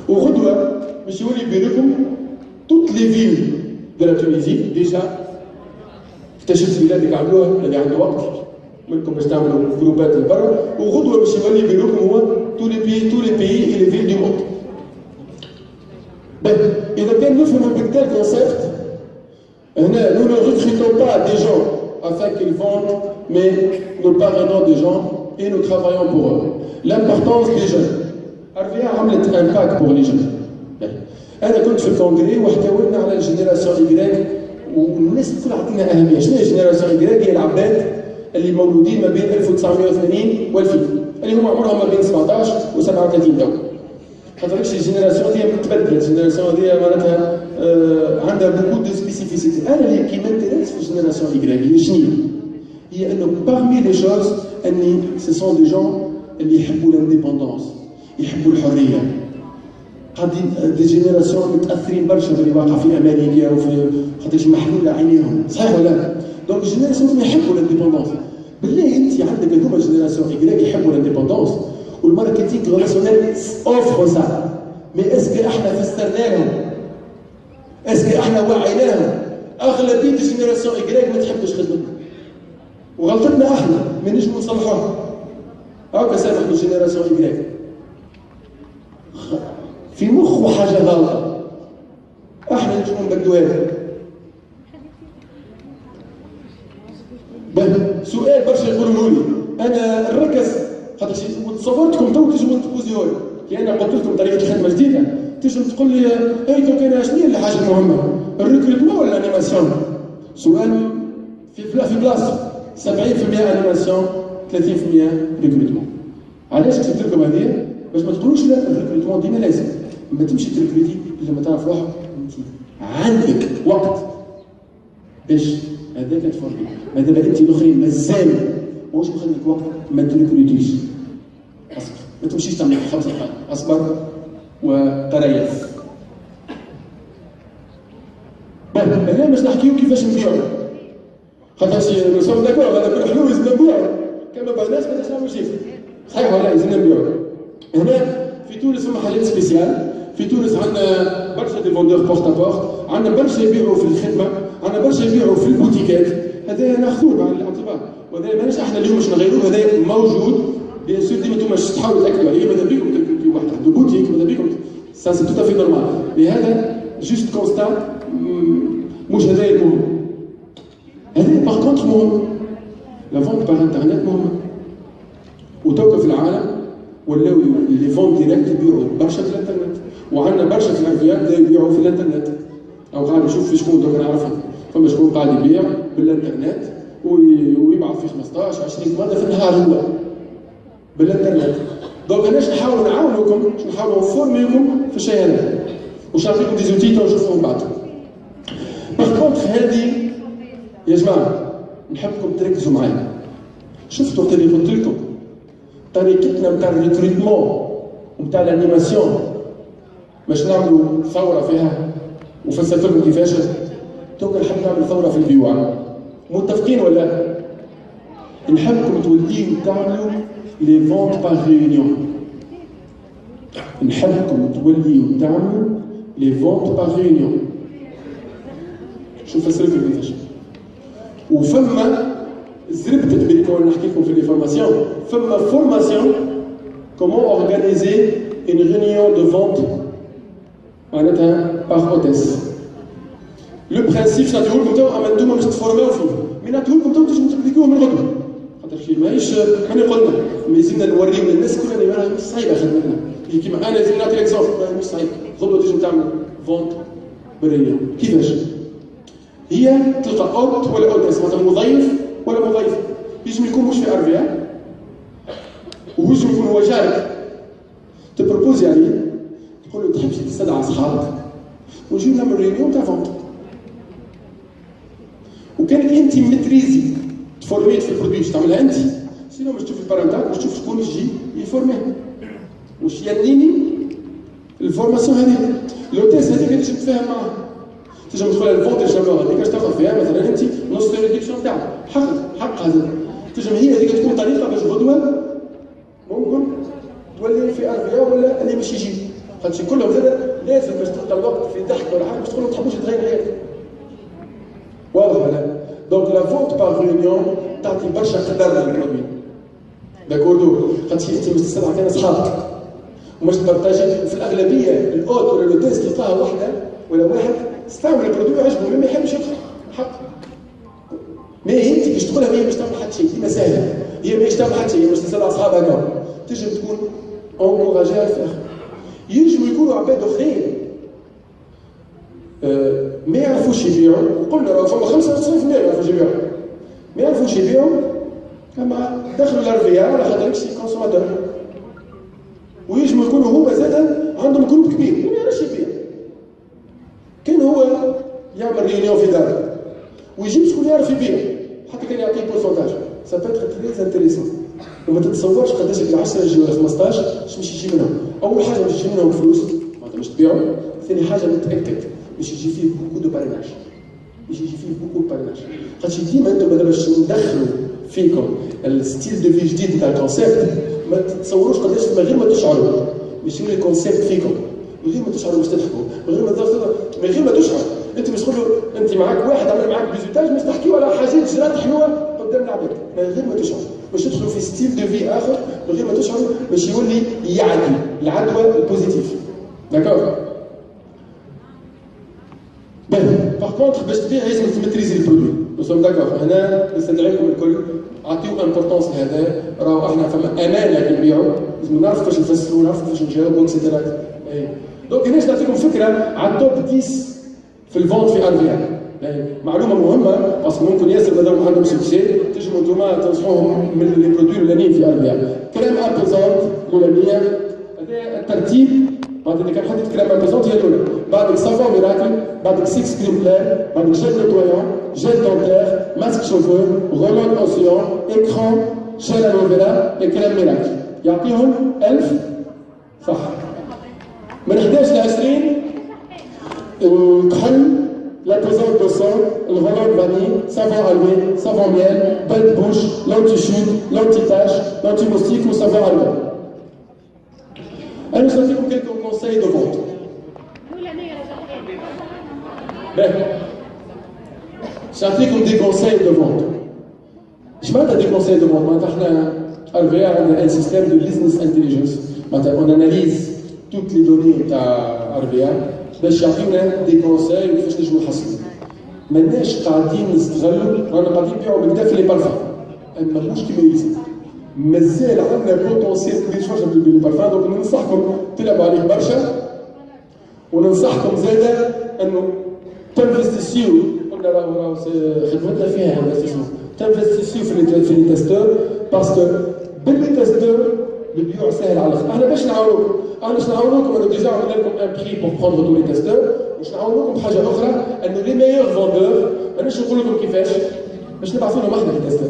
وغدوه باش يولي بينكم توت لي فيل دو لا تونيزي ديجا اكتشفت بلاد اللي عملوها اللي عنده وقت منكم باش تعملوا جروبات لبرا. وغدوه باش يولي بينكم هو تو لي بيي اي لي فيل دو موند. اذا كان نفهموا بالتال كونسيبت هنا nous ne recrutons pas des gens afin qu'ils vendent mais nous parrainons des gens et nous travaillons pour eux. L'importance des jeunes. RVA عملت امباكت بور لي جون. انا كنت في الكونغري وحكاولنا على الجينيراسيون إيكغيك والناس الكل عطينا اهميه. شنو هي الجينيراسيون إيكغيك؟ هي العباد اللي مولودين ما بين 1980 و2000 اللي هما عمرهم ما بين 17 و 37 تو. خاطر الجينيراسيون هذه متبدله، الجينيراسيون هذه معناتها عندها بوكو دو سبيسيفيسيتي. انا اللي كي مانتيريس في الجينيراسيون إيكغيك هي شنو هي؟ انه بارمي لي شوز اني سي سون دي جون اللي يحبوا الانديبوندونس، يحبوا الحريه. قاعدين دي جينيراسيون متاثرين برشا باللي واقع في امريكا وفي خاطرش محلوله عينيهم، صحيح ولا لا؟ دونك الجينيراسيون يحبوا الانديبوندونس. بالله انت عندك هذوما جينيراسيون إيكغيك يحبوا الانديبوندونس والماركتينغ ريلاسيونيل اوفر سا. مي اسكو احنا فسرنا لهم؟ اسكو احنا وعيناهم؟ اغلبيه الجينيراسيون ايكغيك ما تحبش خدمتنا وغلطتنا احنا ما نجموا نصلحوها. هاكا سامحوا الجينيراسيون ايكغيك في مخه حاجه غلطه، احنا نجموا نبدلوها له. سؤال برشا يقولوا لي انا نركز خاطر تصورتكم تو تجموا تبوزيوا لي كي انا قلت لكم طريقه خدمه جديده تجم تقول لي اي تو كان شنو هي الحاجه المهمه الريكروتمون ولا الانيماسيون؟ سؤال في بلاصه 70% انيماسيون 30% ريكروتمون. علاش كتبت لكم هذه؟ باش ما تقولوش لا الريكروتمون ديما لازم ما تمشي تريكروتي الا ما تعرف روحك انت عندك وقت باش هذاك تفرقي. مادام انت الاخرين مازال واش مخليك وقت ما تريكروتيش. اصبر ما تمشيش تعمل 5 دقائق، اصبر وتريث. هنا باش نحكيو كيفاش نبيعو خاطر نو سوم داكور هذا كل حلو لازم نبيعو كما بغناش ما نقدرش نعملو شيء صحيح ولا لازم نبيعو. هنا في تونس محلات سبيسيال، في تونس عندنا برشا دي فوندور بورت ا بورت، عندنا برشا يبيعوا في الخدمه، عندنا برشا يبيعوا في البوتيكات. هذا ناخذوه مع الاعتبار وهذا ماناش احنا اليوم باش نغيروه، هذا موجود بيان سور. ديما انتم تحاولوا تاكدوا عليه ماذا بيكم تركبوا واحد عنده بوتيك ماذا بيكم سا سي تو افي نورمال، لهذا جوست كونستا مش هذا المهم. هذا باغ كونتر مهم، لا فونت باغ انترنت مهمه. وتوقف في العالم ولاو لي فونت ديريكت يبيعوا برشا في الانترنت، وعندنا برشا في الارفيات بداو يبيعوا في الانترنت. او قاعد نشوف في شكون دوك نعرفها، فما شكون قاعد يبيع بالانترنت ويبعث في 15 20 مره في النهار هو بالانترنت. دونك انا نحاولوا نعاونوكم، نحاولوا نفورميوكم في الشيء هذا، وش نعطيكم دي زوتي نشوفوهم بعد. باغ كونتخ هذه يا جماعه نحبكم تركزوا معايا. شفتوا اللي قلت لكم طريقتنا نتاع الريكروتمون ونتاع الانيماسيون باش نعملوا ثوره فيها وفسرت لكم كيفاش. توك نحب نعمل ثوره في البيوع، متفقين ولا؟ نحبكم توليو تعملوا لي فونت باغ ريونيون. نحبكم توليو تعملوا لي فونت باغ ريونيون. شوف فسرت لكم كيفاش. وفما زربت تبريكم وانا نحكي لكم في لي فورماسيون، فما فورماسيون كومون اورغانيزي اون ريونيون دو فونت معناتها باغ اوتيس. لو برانسيب نعطيو لكم تو اما انتوما باش تفورماو فيه، مي نعطيو لكم تو تنجمو تبليكوه من غدوه، خاطر كي ماهيش حنا قلنا لازمنا نوريو للناس كلها اللي راهي مش صعيبه خدمتنا، كيما انا لازم نعطي اكزومبل مش صعيب، غدوه تنجم تعمل فونت بريونيون. كيفاش؟ هي تلقى اوت ولا اوتيس، مثلا مضيف ولا مضيف، يجم يكون مش في ارفيا ويجم يكون هو جارك، تبروبوزي عليه تقول له تحبش تستدعى اصحابك ونجيو نعمل ريونيون تاع فونت. وكانك انت متريزي تفورميت في البرودوي باش تعملها انت، سينو باش تشوف البارنتات باش تشوف شكون يجي يفورميه واش ينيني الفورماسيون هذه. لوتيس هذيك تنجم تتفاهم معاها، تنجم تدخل الفونت الجامور هذيك باش تاخذ فيها مثلا انت نص ريدكسيون تاعك، حق هذا. تنجم هي هذيك تكون طريقه باش غدوه ممكن تولي في ارفيا ولا اللي باش يجي، خاطر كلهم زاد لازم باش تلقى الوقت في ضحك ولا حاجه باش تقول لهم تحبوش تغير حياتك. واضح ولا؟ دونك لا فونت باغ ريونيون تعطي برشا قدر للبرودوي. داكوردو، خاطر انت باش تستدعى كان اصحابك وماش تبارطاجي في الاغلبيه الاوت ولا لو تيست تلقاها وحده ولا واحد استعمل البرودوي عجبه ما يحبش يدخل حق. مي انت باش تقولها هي باش تعمل حتى شيء ديما سهله، هي ماهيش تعمل حتى شيء، هي باش تستدعى اصحابها هكا تنجم تكون انكوراجي على الفخر. ينجموا يكونوا عباد اخرين ما يعرفوش يبيعوا، وقلنا راه فما 95% ما يعرفوش يبيعوا، ما يعرفوش يبيعوا اما دخلوا الارفيا على خاطر سي كونسوماتور. وينجموا يكونوا هما زاد عندهم جروب كبير ما يعرفش يبيع، كان هو يعمل ريونيون في داره ويجيب شكون يعرف يبيع حتى كان يعطيه بورسونتاج سا بو اتر تري انتريسون. وما تتصورش قداش ال 10 يجي ولا 15 باش يجي منهم. اول حاجه باش يجي منهم فلوس معناتها باش تبيعوا، ثاني حاجه نتاكد باش يجي فيه بوكو دو باريناج، باش يجي فيه بوكو باريناج، خاطر ديما انتم مادام باش ندخلوا فيكم الستيل دو في جديد تاع الكونسيبت ما تتصوروش قداش من غير ما تشعروا باش يولي الكونسيبت فيكم، من غير ما تشعروا باش تضحكوا، من غير ما تشعر انت باش تقول له انت معاك واحد عمل معاك بيزوتاج باش تحكيو على حاجات جرات حلوه قدام العباد من غير ما تشعر، باش تدخلوا في ستيل دو في اخر من غير ما تشعروا، باش يولي يعدي العدوى البوزيتيف. داكور؟ باغ كونتخ باش تبيع لازم تميتريزي البرودوي. نو سوم داكور. هنا نستدعيكم الكل عطيو امبورطونس لهذا، راهو احنا فما امانه كي نبيعوا، لازم نعرفوا كيفاش نفسروا، نعرفوا كيفاش نجاوبوا اكسيتيرا. دونك هنا نعطيكم فكره على التوب 10 في الفونت في ارفيا. معلومه مهمه باسكو ممكن ياسر مادام عندهم سكسي تنجموا انتوما تنصحوهم من لي برودوي الاولانيين في ارفيا. كريم ابيزونت الاولانيه، هذا الترتيب. بعد اللي كان حدد كريم ابيزونت هي الاولى، بعدك سافون ميراكل، بعدك 6 كريم كلير، بعدك جيل نيتويون، جيل دونتير، ماسك شوفو، رولون اوسيون، اكران، جيل الوفيرا، كريم ميراكل. يعطيهم 1000 صح. من 11 ل 20 الكحل، لا بيزونت دو سون، الغولون فاني، سافون الوي، سافون ميل، بيل بوش، لونتي شوت، لونتي تاش، لونتي موستيك وسافون الوي. أنا نعطيكم quelques conseils de vente. نعطيكم دي conseils de vente. اش معناتها دي conseils de vente؟ معناتها احنا RVA عندنا ان سيستيم دو بيزنس انتليجنس، معناتها اون اناليز توت لي دوني تاع RVA باش يعطيونا دي conseils كيفاش نجمو نحسنوا. ماناش قاعدين نستغلوا، رانا قاعدين نبيعوا بالكدا في لي بارفان، اما مش كيما يلزم. مازال عندنا بوتونسيال كبير شويه في البارفان، دونك ننصحكم تلعبوا عليه برشا، وننصحكم زاده انه تنفستيسيو، قلنا راهو خدمتنا فيها انفستيسمون، تنفستيسيو في لي تيستور، باسكو باللي تيستور البيوع سهل على الاخر. احنا باش نعاونوكم، انه ديجا عملنا لكم ان بري بور بروندر تو لي تيستور، باش نعاونوكم بحاجه اخرى، انه لي ميور فوندور ماناش نقول لكم كيفاش، باش نبعثوا لهم احنا في التيستور.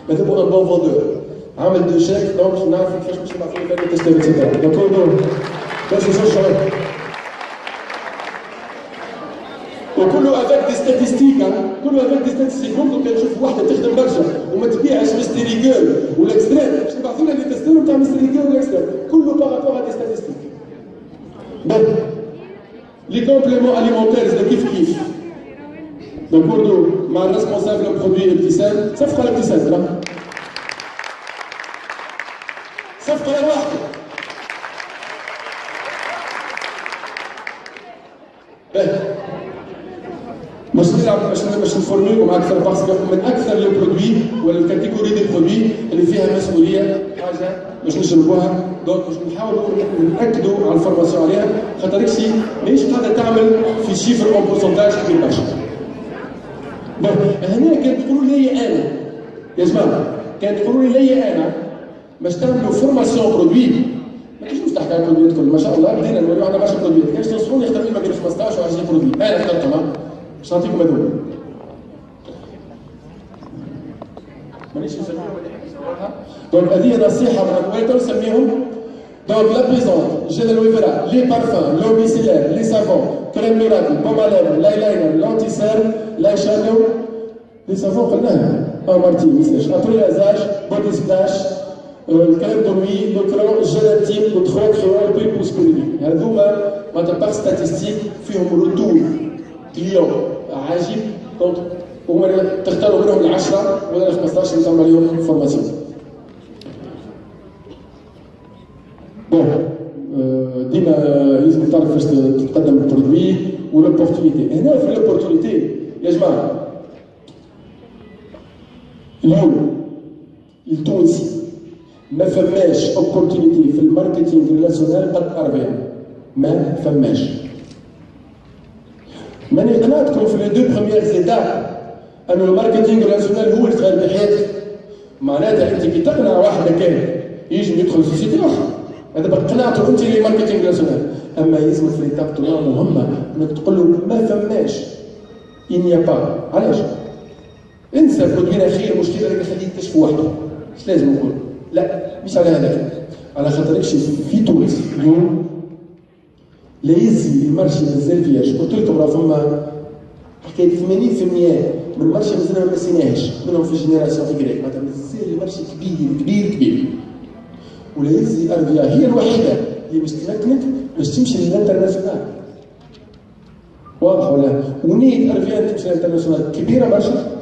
ماذا ان بون فوندور عامل دو شيك، دونك نعرف كيفاش باش نبعثوا لهم التيستور اكسيتيرا. دونك باش نوصل وكله افيك دي ستاتيستيك، كله افيك دي ستاتيستيك. ممكن كان نشوف وحده تخدم برشا وما تبيعش ميستري جول ولا اكستريم، باش نبعثوا لها لي تيستور نتاع ميستري جول ولا اكستريم، كله باغابور دي ستاتيستيك. دونك لي كومبليمون اليمونتير زاد كيف دونك برضو مع الريسبونسابل برودوي ابتسام، صفقه لابتسام لا صفقه لوحده. باش نلعب باش نفورميكم اكثر، باسكو من اكثر لي برودوي ولا الكاتيجوري دي برودوي اللي فيها مسؤوليه حاجه باش نجربوها، دونك باش نحاولوا ناكدوا على الفورماسيون عليها، خاطر اكسي ماهيش قاعده تعمل في شيفر اون بورسنتاج كبير برشا. هنا كان تقولوا لي انا يا جماعه، كان تقولوا لي انا باش تعملوا فورماسيون برودوي، ما كاينش نفتح كاع برودوي كل ما شاء الله بدينا نوليو عندنا برشا برودوي، كاينش تنصحوني نختار لي ما بين 15 و 20 برودوي، انا اخترتهم باش نعطيكم هذوما. مانيش نسميهم دونك هذه نصيحه من الوالد نسميهم. دونك لا بريزونت، جيل الويفرا، لي بارفان، لو ميسيلير، لي سافون، كريم ميراكل، بوم اليفر، لايلاينر، لونتي سير، لاي شادو، لي سافون قلناها، مارتي ميساج، ابريازاج، بودي سبلاش، الكريم دومي، لو كرون، جيلاتين، لو تخوا كريول، بي بوس كوليني. هذوما معناتها باغ ستاتيستيك فيهم روتور كليون عجيب، دونك هما تختاروا منهم ال 10 ولا ال 15 اللي تعمل عليهم فورماسيون. بون ديما لازم تعرف كيفاش تقدم البرودوي ولوبورتونيتي. هنا في لوبورتونيتي يا جماعه اليوم التونسي ما فماش اوبورتونيتي في الماركتينغ ريلاسيونيل قد RVA، ما فماش. ماني قنعتكم في لي دو بروميير زيتاب انه الماركتينغ ريلاسيونيل هو اللي تغير بحياتك، معناتها انت كي تقنع واحد كان يجي يدخل في سيتي اخر، هذا قنعته انت اللي ماركتينغ ريلاسيونيل. اما يلزمك في ليتاب تاع مهمه انك تقول له ما فماش انيا با، علاش؟ انسى برودوينا خير مشكله اللي خليه يكتشف وحده، اش لازم نقول؟ لا مش على هذاك، على خاطر في تونس اليوم لا يزي المارشي مازال فيهاش، قلت لكم راه فما حكايه 80% من المارشي مازال ما مسيناهاش، منهم في الجينيراسيون إيكغيك، معناتها مازال المارشي كبير كبير كبير. ولا يزي RVA هي الوحيده اللي باش تمكنك باش تمشي للانترناسيونال. واضح ولا؟ ونية ارفيان تمشي انترناسيونال كبيره برشا.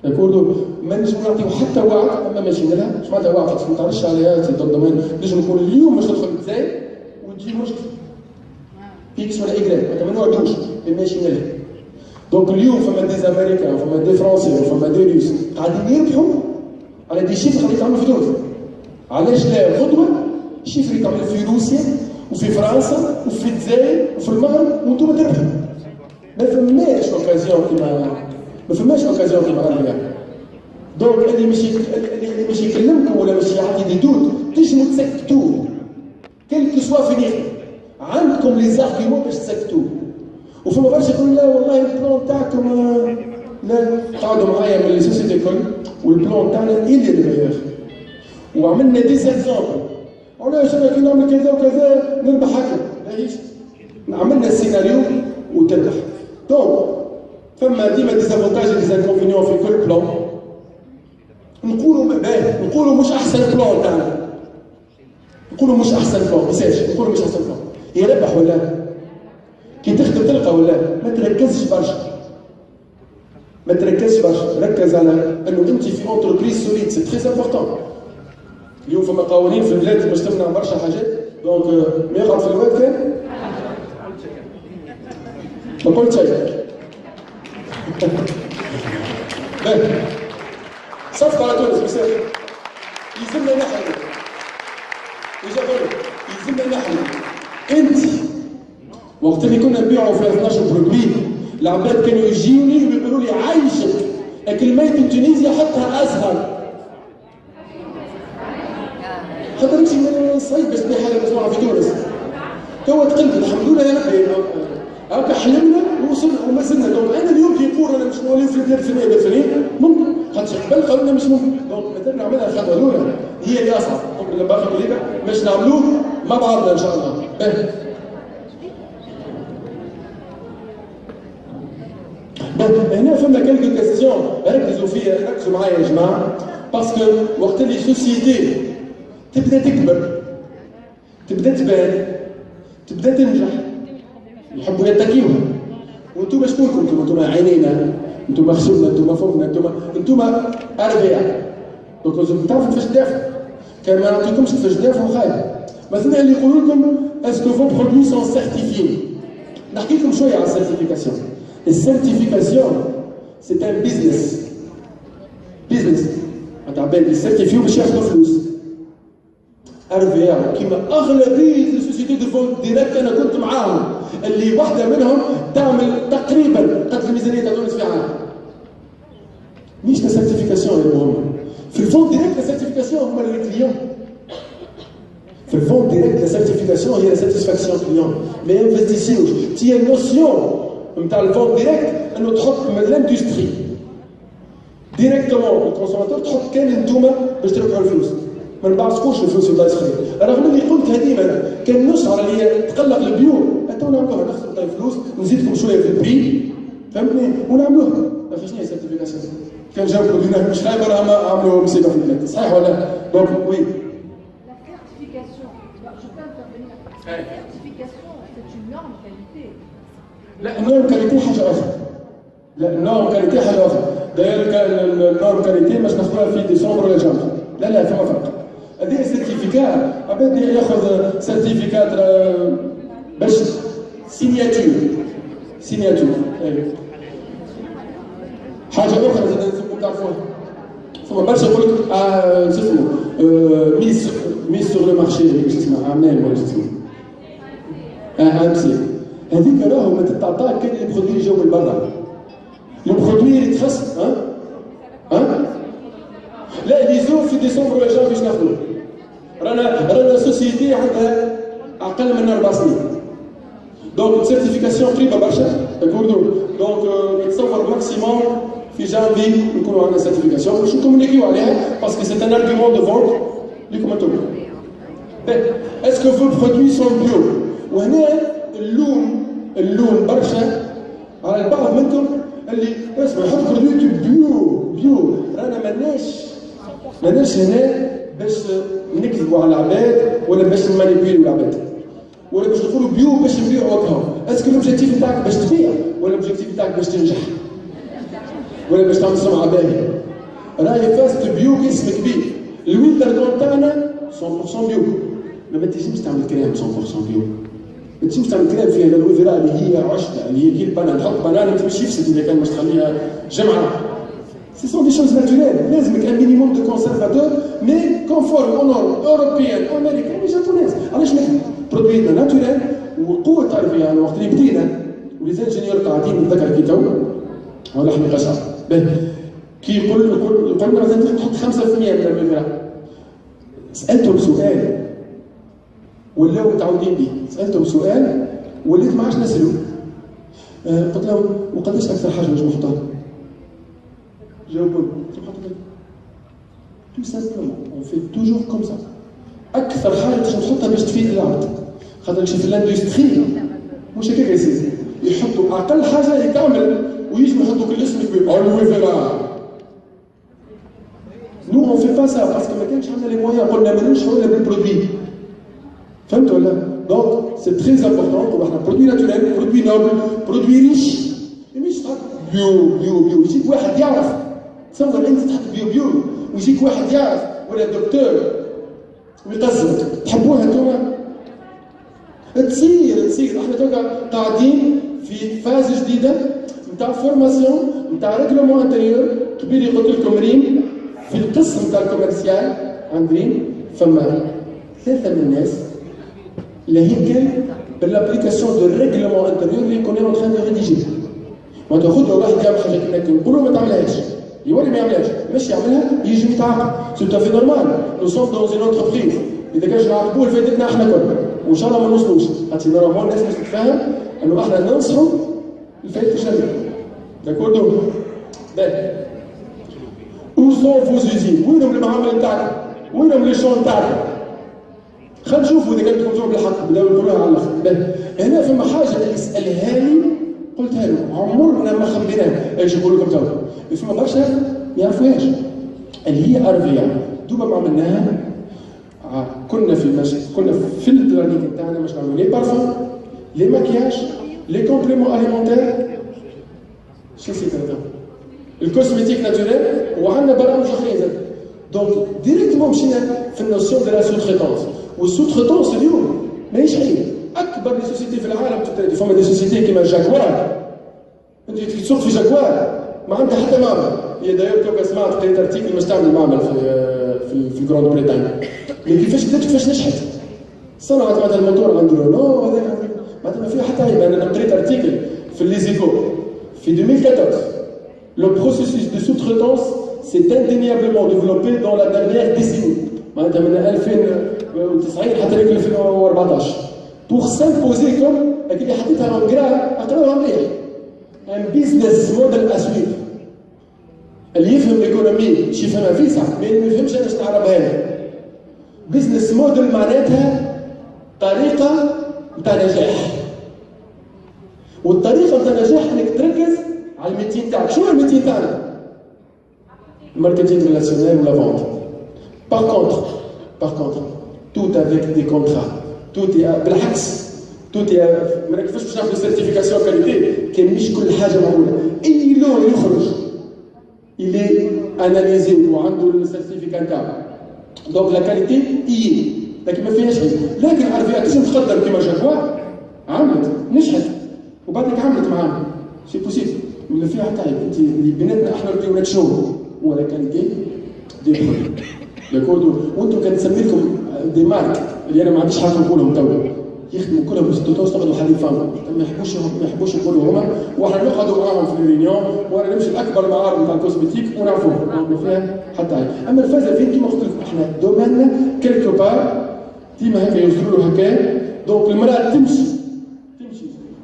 يقولوا ما نجم نعطيو حتى وعد اما ماشيين لها، مش معناتها وعد ما تعرفش عليها في الضمان، نجم نقول اليوم باش تدخل الجزائر وتجي مشكل. اكس ولا ايكغيك، ما نوعدوش ماشيين لها. دونك اليوم فما دي امريكان وفما دي فرنسي وفما دي روس قاعدين يربحوا على دي شيفر اللي يتعملوا في تونس. علاش لا غدوه شيفر يتعمل في روسيا وفي فرنسا وفي الجزائر وفي المغرب وانتم تربحوا. ما فماش اوكازيون كيما الرياض. دونك اللي مش يكلمكم ولا مش يعطي دي دوت تنجموا تسكتوه. كل سوا فينير عندكم لي زارغيومون باش تسكتوه. وفما برشا يقول لا والله البلان تاعكم لا قعدوا معايا من لي سوسيتي الكل والبلان تاعنا اللي الميور. وعملنا دي زيكزامبل. علاش انا كي نعمل كذا وكذا نربح هكا؟ ماهيش. عملنا السيناريو وتربح. دونك فما ديما ديزافونتاج وديزانكونفينيون في كل بلان. نقولوا مش احسن بلان تاعنا. نقولوا مش احسن بلان، ميساج نقولوا مش احسن بلان. يربح ولا؟ كي تخدم تلقى ولا؟ ما تركزش برشا. ركز على انه انت في اونتربريز سوليد، سي تري امبورتون. اليوم فما قوانين في البلاد باش تمنع برشا حاجات، دونك ما يقعد في الواد كان ما قلت شيء. صفقة على تونس بسيط. يلزمنا نحن. يلزمنا نحن. انت وقت اللي كنا نبيعوا في 12 برودوي العباد كانوا يجيوني ويقولوا لي عايشك الكلمات التونسية حطها ازهر. خاطر نمشي من الصعيد باش تبيع حاجه مسموعه في تونس. توا تقلب الحمد لله يا ربي هكا حلمنا ووصلنا وما زلنا. دونك انا اليوم كي نقول انا مش نولي في البلاد الفلانيه ممكن، خاطر قبل قالوا لنا مش ممكن. دونك مثلا نعملها الخطوه الاولى هي اللي اصعب. دونك اللي باقي قريبه باش نعملوه مع بعضنا ان شاء الله. هنا فما كالكو كاستيون ركزوا معايا يا جماعه، باسكو وقت اللي سوسيتي تبدا تكبر، تبدا تبان، تبدا تنجح، يحبوا يتكيوها. وانتم شكونكم؟ انتم عينينا، انتم خشمنا، انتم فمنا، انتم اربعه. دونك لازم تعرفوا كيفاش تدافعوا. كان ما نعطيكمش كيفاش تدافعوا خايب. مثلا اللي يقولوا لكم اسكو فو برودوي سون سيرتيفيي. نحكي لكم شويه على السيرتيفيكاسيون. السيرتيفيكاسيون سي ان بيزنس. عباد يسيرتيفيو باش ياخذوا فلوس. RVA كيما اغلبيه السوسيتي دو فونت ديريكت انا كنت معاهم، اللي واحده منهم تعمل تقريبا قد الميزانيه تاع تونس في عام. مش لا سيرتيفيكاسيون اللي مهمه. في الفونت ديريكت لا سيرتيفيكاسيون هما لي كليون. في الفونت ديريكت لا سيرتيفيكاسيون هي لا ساتيسفاكسيون كليون. ما انفستيسيوش. تي النوسيون نتاع الفونت ديريكت انه تحط من الاندستري ديريكتومون الكونسوماتور، تحط كان انتوما باش تربحوا الفلوس. ما نبعثكوش الفلوس في بلايص اخرين. رغم اللي قلتها ديما كان نسعى اللي تقلق البيوع، تو نعملوها نخسروا طيب فلوس ونزيدكم شويه في البري، فهمتني؟ ونعملوها. ما فيش نية سيرتيفيكاسيون. كان جاوبوا لنا مش خايبه راهم عملوا مصيبه في البلاد، صحيح ولا؟ دونك وي. La certification, je peux intervenir. La certification, c'est une norme qualité. لا النورم كاليتي حاجه اخرى. داير النورم كاليتي باش ناخذوها في ديسمبر ولا جانفي. لا فما فرق. هذه السيرتيفيكات عباد ياخذ سيرتيفيكات باش سينياتور. حاجه اخرى زاد لازمكم تعرفوها. فما برشا يقول لك شو اسمه ميس سور لو مارشي، شو اسمه عمال ولا شو اسمه امسي. هذيك راهو ما تتعطاك كان لي برودوي يجيو من برا. لو برودوي اللي تخص لا لي زو في ديسمبر ولا جانفي باش ناخذوه. رانا سوسيتي عندها اقل من 4 سنين. دونك سيرتيفيكاسيون قريبه برشا تقولوا. دونك نتصور ماكسيموم في جانفي نكونوا عندنا سيرتيفيكاسيون باش نكومونيكيو عليها باسكو سي ان ارغيومون دو فونت ليكم انتم. اسكو فو برودوي سون بيو؟ وهنا اللوم برشا على البعض منكم اللي اسمع يحط برودوي بيو. رانا ماناش هنا باش نكذبوا على العباد ولا باش نمانيبيلو العباد ولا باش نقولوا بيو باش نبيعوا وقتها. اسكو لوبجيكتيف نتاعك باش تبيع ولا لوبجيكتيف نتاعك باش تنجح؟ ولا باش تعمل سمعه باهيه؟ راهي فاست بيو باسم كبير. الويتر دون تاعنا 100% بيو. ما تنجمش تعمل كريم 100% بيو. ما تنجمش تعمل كريم فيها الويفرا اللي هي عشبه اللي هي كي البنان تحط بنان تمشي يفسد اذا كان باش تخليها جمعه. Ce sont des choses naturelles. لازمك un minimum de conservateur mais conforme aux normes européennes, américaines et japonaises. علاش نحن برودويتنا ناتوريل وقوة أربية أنا وقت اللي بدينا وليزانجينيور قاعدين نتذكر كي تو هو لحمي قشعر كي قلنا مثلا تحط 5% من الويفرا. سألتهم سؤال ولاو متعودين به، سألتهم سؤال وليت ما عادش نسألو. قلت لهم وقداش أكثر حاجة نجم نحطها؟ جاوبوني tout simplement on fait toujours comme ça. اكثر حاجه باش نحطها باش تفيد العبد خاطر شي في الاندستري مش هكاك يا سيدي يحطوا اقل حاجه يكمل ويجوا يحطوا كل اسم كبير الويفرا. نو اون في با سا باسكو ما كانش عندنا لي مويان قلنا ما نمشيو الا بالبرودوي. فهمت ولا؟ دونك سي تري امبورتون احنا برودوي ناتوريل برودوي نوبل برودوي ريش مش تحط بيو يجيك واحد يعرف. تصور انت تحط بيو ويجيك واحد يعرف ولا دكتور ويقصدك. تحبوها انتوما؟ تصير احنا توكا قاعدين في فاز جديده نتاع فورماسيون نتاع ريغلومون انتيريور. قبيلي قلت لكم ريم في القسم نتاع الكوميرسيال عند ريم فما 3 من الناس اللي هي بالابليكاسيون دو ريغلومون انتيريور اللي كنا اون تران دو ريديجي. وانت خذ واحد يعمل حاجه كيما نقولوا ما تعملهاش يولي ما يعملهاش مش يعملها يجي يتعاقب. سي تو في نورمال نو سون دون اون انتربريز اذا كانش نعاقبوه فائدتنا احنا كلنا وان شاء الله ما نوصلوش. خاطر نورمال الناس باش تتفاهم انه احنا ننصحوا الفائده الشرعيه. داكور دو باهي او سون فوز يوزين وينهم المعامل نتاعكم؟ وينهم لي شون نتاعكم؟ خلينا نشوفوا اذا كانت تكونوا بالحق بداو يقولوها على الاخر. هنا فما حاجه يسالها لي قلتها له عمرنا ما خبيناها. ايش يقول لكم تو؟ فما برشا ما يعرفوهاش اللي هي ارفيا دوبا ما عملناها. كنا في البلانينغ نتاعنا باش نعملوا لي بارفون لي ماكياج لي كومبليمون اليمونتير شو سي هذا الكوزميتيك ناتوريل وعندنا برامج اخرين زاد. دونك ديريكتومون مشينا في النوسيون دو لا سو تريتونس. والسو تريتونس اليوم ماهيش عيب. اكبر لي سوسيتي في العالم تتريد فما دي سوسيتي كيما جاكوار. انت تسوق في جاكوار ما عندها حتى معمل. هي داير توكا سمعت قريت ارتيكل باش تعمل معمل في جراند بريطانيا. لكن كيفاش بدات كيفاش نجحت؟ صنعت هذا الموتور عند رونو هذاك معناتها ما فيها حتى عيب. انا قريت ارتيكل في ليزيكو في 2014 لو بروسيسوس دو سو-traitance s'est indéniablement développé dans la dernière décennie معناتها من 2090 حتى 2014 pour s'imposer comme هذيك حطيتها اقراوها مليح ان بيزنس موديل اسويف. اللي يفهم الايكونومي شي يفهمها فيسع ما يفهمش انا شنو نعرفها لك. بيزنس موديل معناتها طريقه نتاع نجاح. والطريقه نتاع النجاح انك تركز على الميتي نتاعك. شنو الميتي نتاعنا؟ الماركتينغ ريلاسيونيل ولا فونت. Par contre, tout avec des contrats. Tout est بالعكس. Tout est ما كيفاش باش ناخذ سيرتيفيكاسيون كاليتي كان مش كل حاجه معقوله. اي لون يخرج il est analysé وعنده السيرتيفيكات نتاعو. دونك لا كاليتي هي لكن ما فيهاش عيب. لكن عرفيها تنجم تقدر كيما جاكوار عملت نجحت وبعدك عملت معاهم سي بوسيبل ولا فيها حتى عيب. انت اللي بيناتنا احنا نبداو نتشوفوا ولا كاليتي دي برودوي داكوردو. وانتم كنسمي لكم دي مارك اللي انا ما عنديش حق نقولهم توا يخدموا كلهم بالستوتوس تاخذوا حليب فاهم ما يحبوش يقولوا هما واحنا نقعدوا معاهم في الريونيون وانا نمشي لاكبر معارض نتاع الكوزميتيك ونعرفوهم ما فيها حتى عيب. اما الفازه فين كيما قلت لكم احنا دوميننا كيلكو بار ديما هكا يوصلوا له هكا. دونك المراه تمشي شو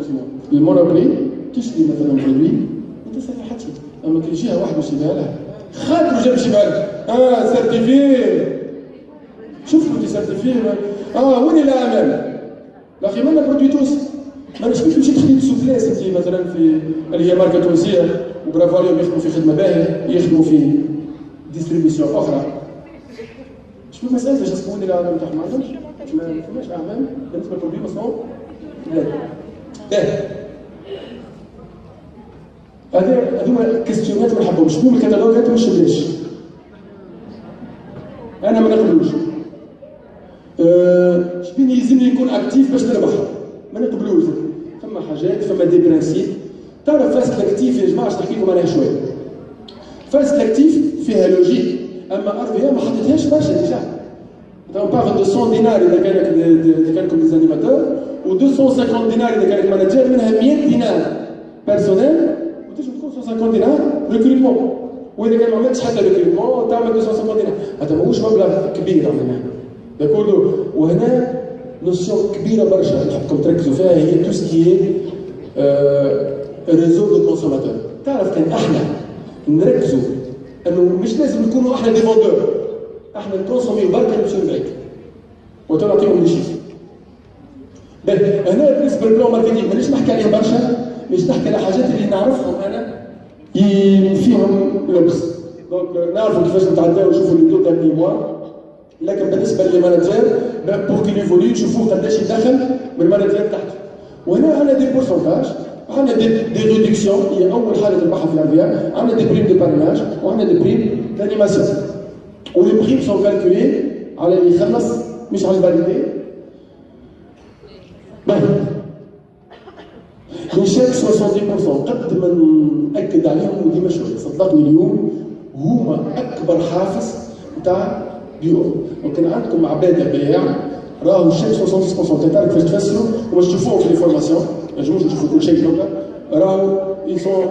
اسمه المونوبري تشري مثلا برودوي ما تسالها حتى شيء. اما كي يجيها واحد ويشريها لها خاطر جاب شي بالك سيرتيفي شوفوا انت سيرتيفي وين الامان؟ لاخي مالنا برودوي تونسي ما نشوفش تمشي تخدم سوفلاس انت مثلا في اللي هي ماركه تونسيه وبرافو عليهم يخدموا في خدمه باهيه يخدموا في ديستريبيسيون اخرى. شنو مسألة جاست وين الامان تاعهم ما عندهمش ما فماش اعمال بالنسبه للبرودوي مصنوع هذوما كيستيونات ما نحبهمش، شنو الكتالوجات ما نشدهاش. انا ما نقبلوش. شبين يلزمني نكون اكتيف باش نربح؟ ما نقبلوش. فما حاجات، فما دي برانسيب. تعرف فاست اكتيف يا جماعه، نحكي لكم عليها شويه. فاست اكتيف فيها لوجيك، اما ارفيا ما حطيتهاش برشا ديجا. On parle de 100 دينار اذا كانكم دي زانيماتور، و 250 دينار اذا كانك مانجر، منها 100 دينار بيرسونيل، وتنجم تكون 150 دينار ريكروتمون. واذا كان ما عملتش حتى ريكروتمون تعمل 250 دينار، هذا ماهوش مبلغ كبير عملناه. داكوردو، وهنا نوسيون كبيره برشا نحبكم تركزوا فيها، هي تو سكي ريزو دو كونسوماتور. تعرف كان احنا نركزوا انه مش لازم نكونوا احنا دي فوندور، احنا نكونسوميو بركه نمشيو لبعيد وتعطيهم لي شيء. هنا بالنسبه للبلون ماركتينغ مانيش نحكي عليه برشا، مش نحكي على حاجات اللي نعرفهم انا فيهم لبس. دونك نعرفوا كيفاش نتعداو ونشوفوا لي تو داني موا، لكن بالنسبه للمانجر بور كي يفولي نشوفوه قداش يدخل من المانجر تحته. وهنا عندنا دي بورسونتاج، عندنا دي ريدكسيون، هي اول حاجه تربحها في الاربيع، عندنا دي بريم دو باريناج وعندنا دي بريم دانيماسيون. ولي بريم سون كالكولي على اللي يخلص مش على الفاليدي. من شاك 70% قد ما نأكد عليهم وديما شويه، صدقني اليوم هما اكبر حافز نتاع بيو. وكان عندكم عباد بياع راهو شاك 70% تعرف كيفاش تفسروا وباش تشوفوهم في لي فورماسيون، ما نجموش نشوفوا كل شيء دوكا، راهو يسون.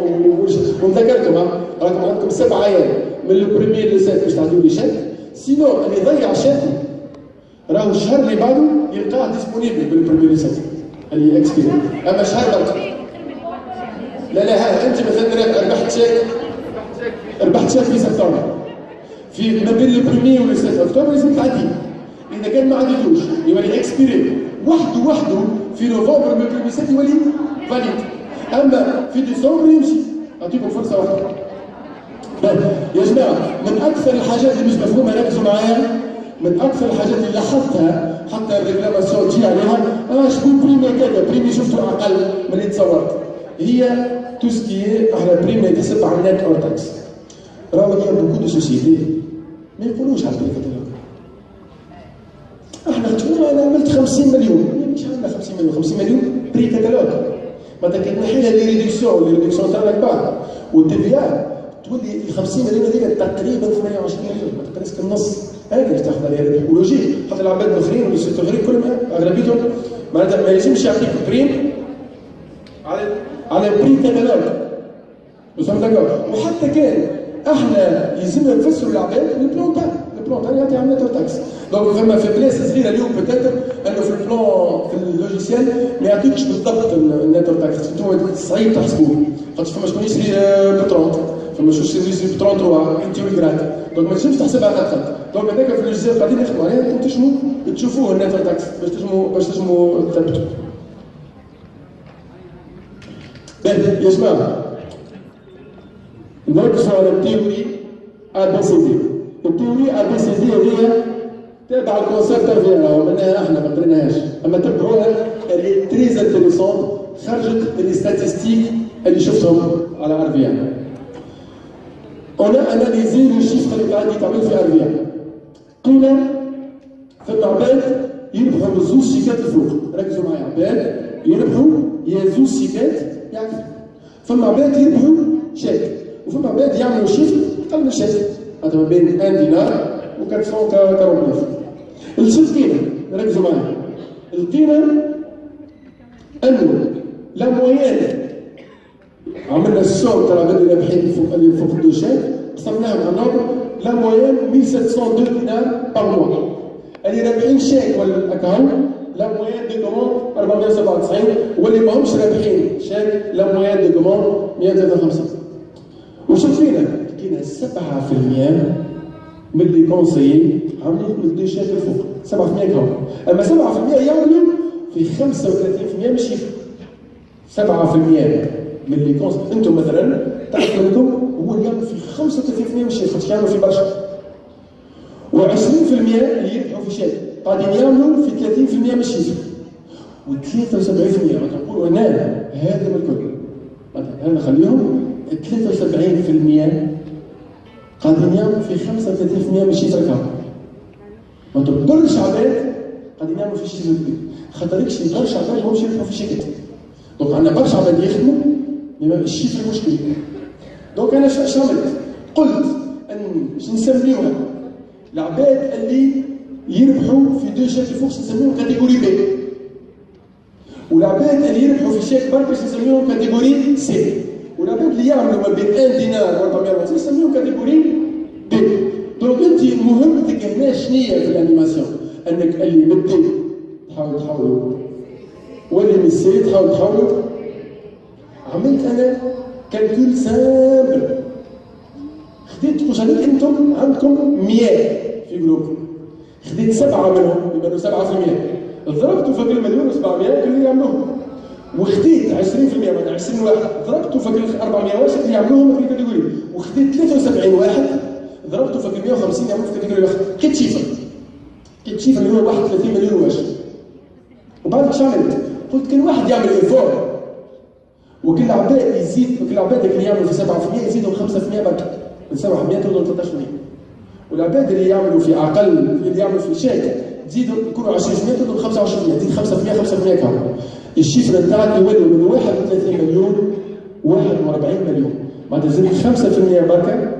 ونذكركم راكم عندكم 7 ايام من البريمير لو 7 باش تعطيو لي شاك، سينو اللي يضيع شاك راهو الشهر اللي بعده يلقاه ديسبونيبل بالبريمير لو 7 اللي اكسبيري. اما شهر برك لا ها انت مثلا ربحت شاك في سبتمبر، في ما بين البريمير و 7 اكتوبر لازم تعدي. اذا كان ما عديتوش يولي اكسبيري وحده في نوفمبر من البريمير 7 يولي فاليد. اما في ديسمبر يمشي. اعطيكم فرصه واحده. يا جماعه من اكثر الحاجات اللي مش مفهومه، ركزوا معايا، من اكثر الحاجات اللي لاحظتها حتى الريكلاماسيون تجي عليها، شكون بريمي كذا، بريمي شفتوا اقل من اللي تصورت، هي تو سكي احنا بريمي يتحسب على النت اور تاكس. راهو هي بوكو دو سوسيتي ما يقولوش على الكتالوج. احنا تقولوا انا عملت 50 مليون، مش عندنا 50 مليون، 50 مليون بري كتالوج. معناتها كي تنحي لها لي ريدكسيون تاعنا كبار والتي في ار تولي ال 50 مليون هذيك تقريبا 28 مليون، بريسك النص. هكا تاخذ عليها ربح ولوجيك، حتى العباد الاخرين واللي ست الاخرين كلهم اغلبيتهم معناتها ما يلزمش يعطيك بريم على بري كتالوج. وحتى كان احنا يلزمنا نفسروا العباد البلون تاعنا يعطي على النتور تاكس. دونك فما في بلاصه صغيره اليوم بتاتر انه في البلون في اللوجيسيال ما يعطيكش بالضبط النتور تاكس، انتم صعيب تحسبوه، خاطر فما شكون يشري ب 30، فما شكون يشري ب 33 انت والجرات، دونك ما تنجمش تحسبها اقل. دونك هذاك في اللوجيسيال قاعدين نخدموا عليها، انتم تنجموا تشوفوه النتور تاكس باش تنجموا تثبتوا. يا جماعه نركزوا على التيوري ا بي سي دي. التيوري ا بي سي دي هذه تابع الكونسيبت تاعها ومنها احنا ما قريناهاش، اما تبعوها اللي تريز انتريسون، خرجت لي ستاتستيك اللي شفتهم على اربيا. انا اناليزي لو شيفر اللي قاعد يتعمل في اربيا. قيل فما عباد يربحوا بزوج شيكات الفوق، ركزوا معايا، عباد يربحوا يا زوج شيكات يعرفوا. فما عباد يربحوا شيك، وفما عباد يعملوا شيفر اقل من شيك، هذا ما بين 1 دينار و 449. القيمة ركزوا معايا، القيمة انه لا مويان عملنا السوق تاع العباد اللي رابحين اللي فوق دو شيك، قسمناهم على النوبر، لا مويان 1702 دينار بار موا. اللي رابحين شيك ولا الاكاونت لا مويان دي كوموند 497، واللي ماهمش رابحين شيك لا مويان دي كوموند 153. وشوف فينا لقينا 7% من اللي كونسيي عاملين من دو شيك الفوق، 7% كهو، اما 7% يعملوا في 35% مش 7% من اللي كونسيي. انتم مثلا تعرفوا لكم هو اللي يعمل في 35% مش خاطر يعملوا في برشا، و20% اللي يربحوا في شيء قاعدين يعملوا في 30% مش و73% تقولوا هنا هذا من الكل. مثلا هذا خليهم 73% قاعدين يعملوا في 35% من الشيفر كامل. مثلا برشا عباد قاعدين يعملوا في الشيفر كبير، خاطر يكشي برشا عباد ماهمش يربحوا في شركات. دونك عندنا برشا عباد يخدموا مما الشيفر مش كبير. دونك انا اش عملت؟ قلت ان باش نسميوها العباد اللي يربحوا في دو شيك فوق نسميهم كاتيجوري بي، والعباد اللي يربحوا في شيك برك باش نسميهم كاتيجوري سي، والعباد اللي يعملوا ما بين 1 دينار و 450 نسميهم كاتيجوري بي. دونك انت مهمتك هنا شنية في الانيماسيون؟ انك اللي مدي تحاول تحاولوا واللي من السي تحاول تحاولوا. عملت انا كالكول سامبل، خديت واش هذيك انتم عندكم 100 في جروب، خديت 7 منهم يبانوا 7%، ضربتوا في المليون و700 اللي يعملوهم، وخديت 20% من 20 واحد ضربتوا في 400 واحد اللي يعملوهم في الكاتيجوري، وخديت 73 واحد ضربتوا في 150 يعملوا في الكاتيجوري واحد. لقيت شيفر اللي هو 31 مليون واحد. وبعد اش عملت؟ قلت كل واحد يعمل ايفور، وكل عباد يزيد، كل عباد اللي يعملوا في 7% يزيدوا 5% برك، من 7% توصلوا 13%. والعباد اللي يعملوا في اقل، اللي يعملوا في شيك تزيدوا يكونوا 20% توصلوا 25%، تزيد 5% كامل. الشيفر نتاعك يولوا من 31 مليون 41 مليون، بعد زدت 5% بركه،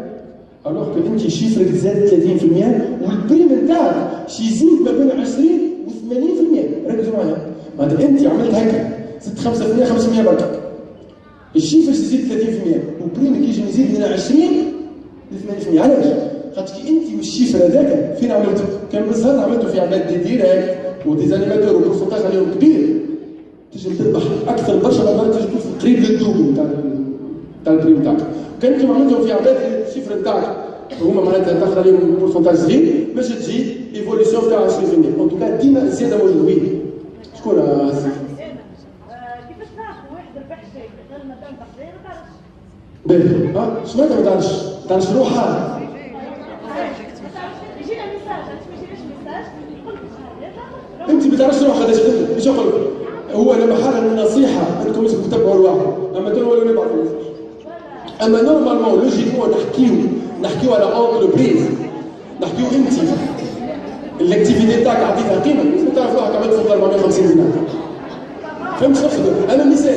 الوغ كو انت شيفرك زاد 30%، والبريم نتاعك شي يزيد ما بين 20 و 80%. ركزوا معايا، معناتها انت عملت هكا زدت 5% بركه، الشيفر يزيد 30%، وبريمك يجي يزيد من 20 ل 80%. علاش؟ خاطر كي انت والشيفر هذاك فين عملته؟ كان بالظهر عملته في عباد دي ديريكت وديزانيماتور وبورسنتاج عليهم كبير، تجي تربح اكثر برشا مرات، تجي تكون قريب للدوبل تاع البريم تاعك. كان انتم عملتهم في عباد الشيفر تاعك هما معناتها تاخذ عليهم بورسنتاج صغير باش تجي ايفوليسيون تاع 20%. ان توكا ديما الزياده موجوده. شكون كيفاش تعرفوا واحد ربح شيء غير ما تعمل تقدير ما تعرفش؟ باهي شنو ما تعرفش روحها. يجينا ميساج، انت ما يجيناش ميساج قلت انت ما تعرفش روحها هذا شنو؟ ايش نقول لك؟ هو انا محل النصيحه انكم تتبعوا الواحد، اما تنولوا نبعثوا ميساج. اما نورمالمون لوجيكمون نحكيو على اونتربريز، نحكيو انت الاكتيفيتي تاعك عطيتها قيمه، لازم تعرف روحك عملت فوق 450 دينار. فهمت شنو نقصد؟ انا ميساج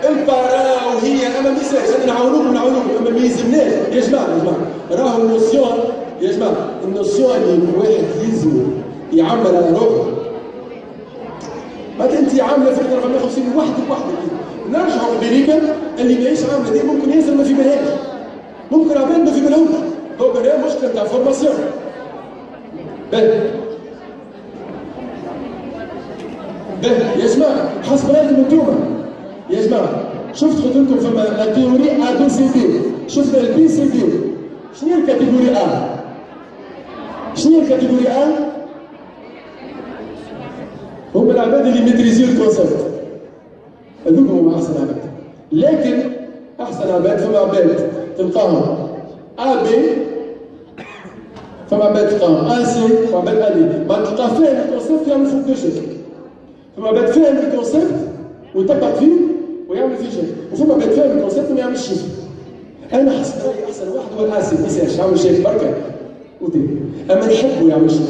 البارا وهي اما ميساج انا نعاونوكم اما ما يلزمناش. يا جماعه راهو النوسيون، يا جماعه النوسيون اللي الواحد يلزم يعمل على روحه. بعد انت عامله في 450 وحدك نرجعوا للريكا اللي ماهيش عامله دي، ممكن ياسر ما في بالهاش، ممكن عباد ما في بالهمش. دونك هنا مشكله تاع فورماسيون. باهي يا جماعه حسب رايكم انتوما، يا جماعه شفت قلت لكم فما لا تيوري ا بي سي دي، شفنا البي سي دي. شنو هي الكاتيجوري ا؟ شنو هي الكاتيجوري ا؟ هم العباد اللي ميتريزيو الكونسيبت، هذوك هما احسن عباد. لكن احسن عباد فما عباد تلقاهم ا بي، فما عباد تلقاهم ا سي، فما عباد ا دي. بعد تلقاه فاهم الكونسيبت يعمل فوق دو شيء، فما عباد فاهم الكونسيبت ويطبق فيه ويعمل فيه شيء، وفما عباد فاهم الكونسيبت وما يعملش شيء. انا حسب رايي احسن واحد هو الاسي، ما يسالش يعمل شيء بركه ودير، اما نحبه يعمل شيء.